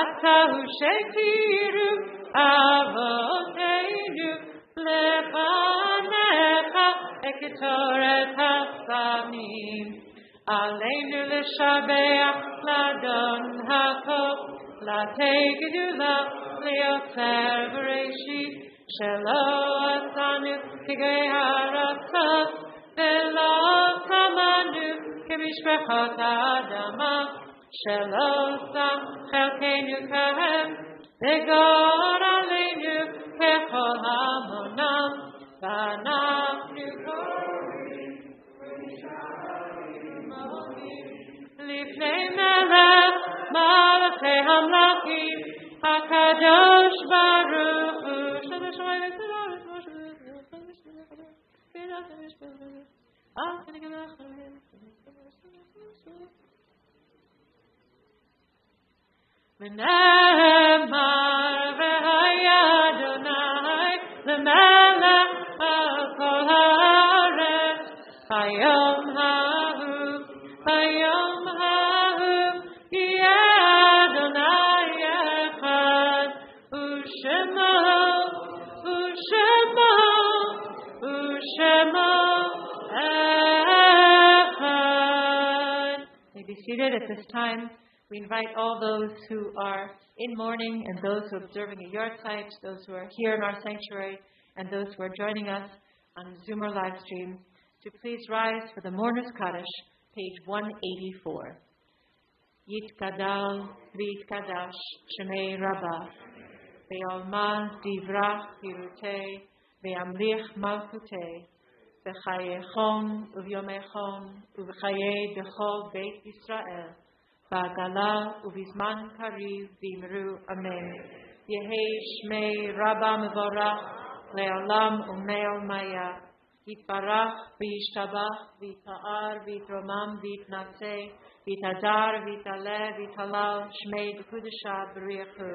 Atahu Shekiru Avoteinu, Lefanecha Eketoret Hasamim. Aleinu l'shabeach l'adon hakol, l'atei gedula, l'yotzer v'reishit, shelo asanu k'gei haratzot, v'lo samanu k'mishpachot ha'adama, shelo sam chelkeinu kahem, v'gor aleinu k'chol hamonam, ואנחנו קוראים לפני מלך מלכי המלכים הקדוש ברוך הוא ונאמר והיה אדוני למלך על כל הארץ היום ההוא יהיה אדוני אחד ושמו אחד. May be seated at this time. We invite all those who are in mourning and those who are observing a yard site, those who are here in our sanctuary, and those who are joining us on Zoom or live stream to please rise for the Mourner's Kaddish, page 184. Yitkadal v'yitkadash shemei Rabbah ve'alma divrach hirutei ve'amlich malchutei v'chayechon uvyomechon uv'chayei b'chol beit Yisrael Ba'agala ubizman kariv v'imru amen. Yehei shmei Rabbah mevorach le'olam u'me'ol maya. Yitbarach v'yishtabach v'yita'ar v'yitromam v'yitnatzeh v'yitadar v'yitaleh v'yitalal shmei b'kudesha b'riachu.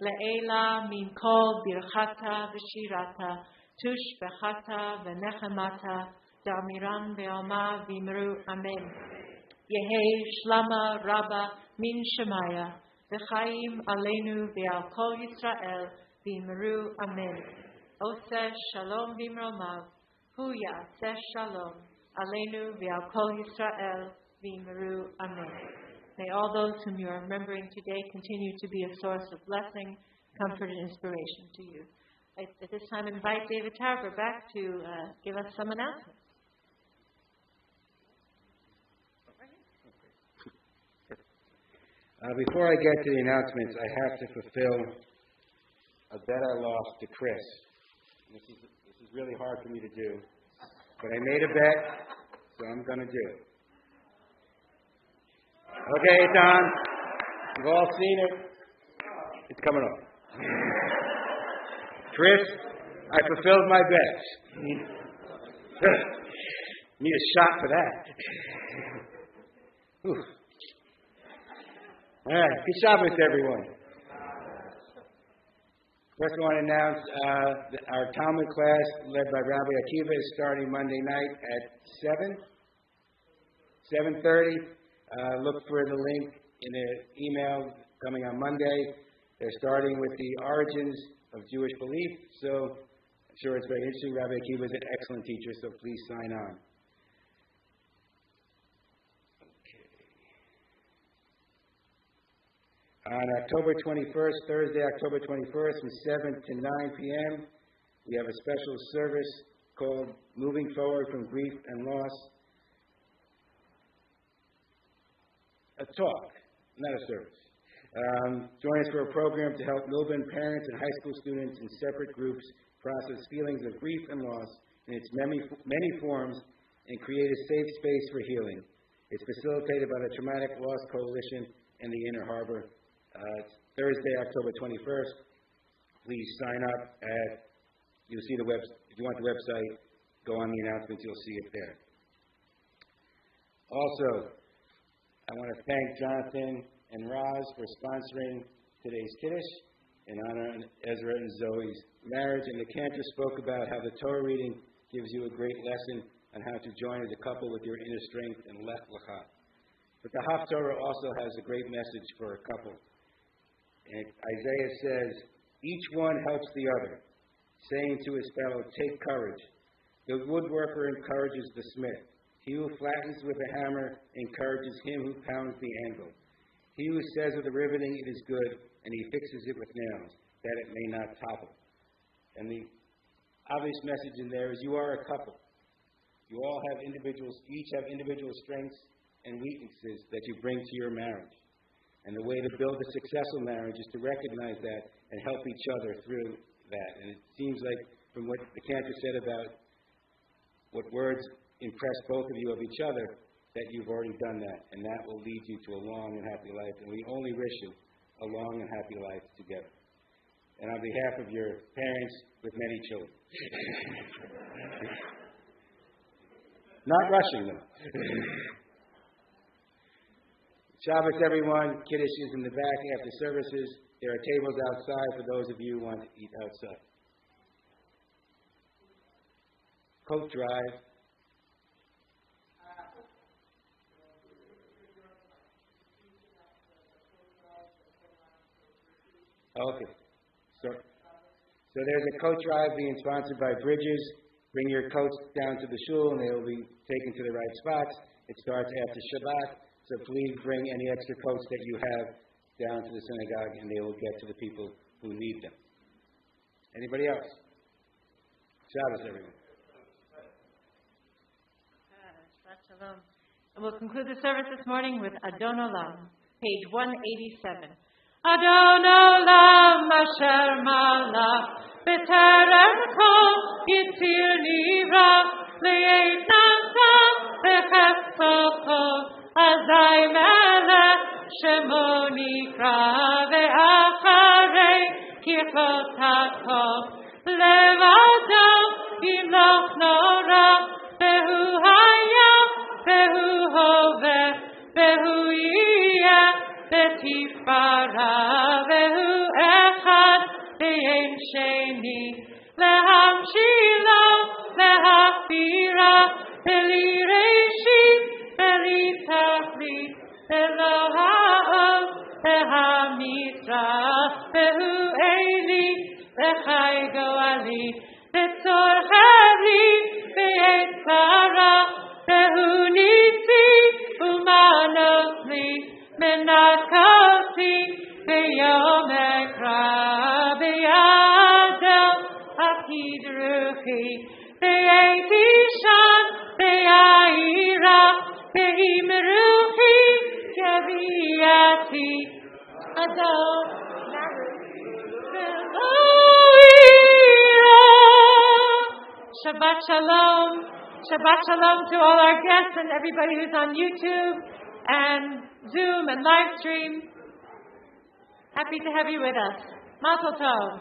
Le'ela min kol birchata v'shirata tush b'chata v'nechemata da'amiran ve'alma v'imru amen. Yehei Shlama Rabba Min Shemaya V'chaim Aleinu V'al Kol Yisrael V'imru Amen. Oseh Shalom V'imromav Hu Ya'aseh Shalom Aleinu V'al Kol Yisrael V'imru Amen. May all those whom you are remembering today continue to be a source of blessing, comfort, and inspiration to you. I, at this time, invite David Tarver back to give us some announcements. Before I get to the announcements, I have to fulfill a bet I lost to Chris. This is really hard for me to do, but I made a bet, so I'm going to do it. Okay, it's on. You've all seen it. It's coming on. Chris, I fulfilled my bet. Need a shot for that. Whew. All right, good Shabbos, everyone. First, I want to announce our Talmud class, led by Rabbi Akiva, is starting Monday night at 7:30. Look for the link in the email coming on Monday. They're starting with the origins of Jewish belief, so I'm sure it's very interesting. Rabbi Akiva is an excellent teacher, so please sign on. On October 21st, Thursday, October 21st, from 7 to 9 p.m., we have a special service called Moving Forward from Grief and Loss. A talk, not a service. Join us for a program to help Milburn parents and high school students in separate groups process feelings of grief and loss in its many forms and create a safe space for healing. It's facilitated by the Traumatic Loss Coalition and the Inner Harbor. Thursday, October 21st. Please sign up you'll see the website. If you want the website, go on the announcements, you'll see it there. Also, I want to thank Jonathan and Roz for sponsoring today's Kiddush in honor of Ezra and Zoe's marriage. And the cantor spoke about how the Torah reading gives you a great lesson on how to join as a couple with your inner strength and lech lecha. But the Haftorah also has a great message for a couple. And Isaiah says, each one helps the other, saying to his fellow, take courage. The woodworker encourages the smith. He who flattens with a hammer encourages him who pounds the anvil. He who says with the riveting, it is good, and he fixes it with nails, that it may not topple. And the obvious message in there is you are a couple. You all have each have individual strengths and weaknesses that you bring to your marriage. And the way to build a successful marriage is to recognize that and help each other through that. And it seems like from what the cantor said about what words impress both of you of each other, that you've already done that, and that will lead you to a long and happy life. And we only wish you a long and happy life together. And on behalf of your parents with many children. Not rushing them. Shabbos, everyone. Kiddush is in the back after services. There are tables outside for those of you who want to eat outside. Coat drive. Okay. So there's a coat drive being sponsored by Bridges. Bring your coats down to the shul and they will be taken to the right spots. It starts after Shabbat. So please bring any extra coats that you have down to the synagogue and they will get to the people who need them. Anybody else? Shabbos, everyone. Shabbat Shalom. And we'll conclude the service this morning with Adon Olam, page 187. Adon Olam Asher Malach B'terem Kol Yitzir Nivra Li'et Nasa B'chefto Kol Azai Melech Shemo Nikra Ve'acharei Kirchot HaKol Levado Yimloch Nora Behu Hayam Behu Hoveh Behu Yiyeh Betifara Behu Echad Be'en Sheni Lehamshilo Lehafira Beli Reshit Beli Tachlit Belo Ha'ol Behamitra Behu Eli Bechai Goali Betzor Chari Be'et Sara Behu Nitzi Umanotli Menakoti Beyom Ekra Beyadel Akid Ruchi Be'etishan Be'aira Be'im Ruchi Kaviyati Adol Shabbat Shalom. Shabbat Shalom to all our guests and everybody who's on YouTube and Zoom and live stream. Happy to have you with us. Mazel Tov.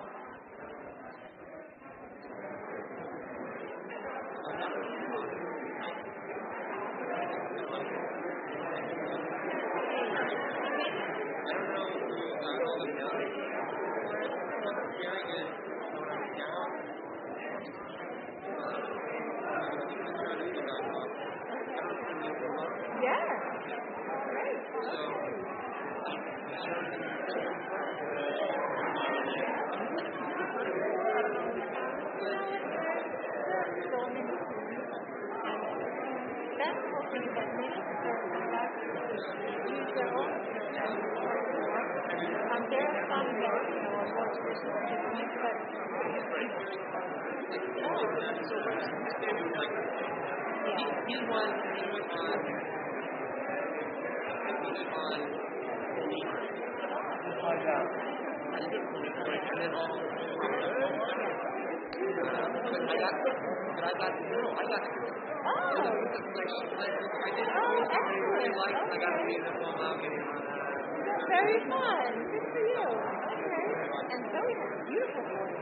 Very fun. Good for you. Okay. And Zoe has a beautiful voice.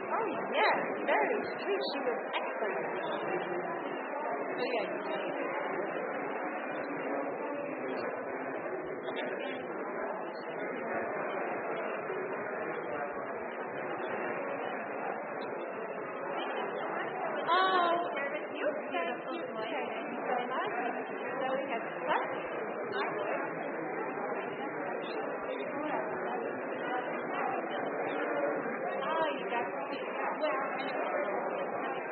Oh, yes. Very sweet. She was excellent. So, yeah, you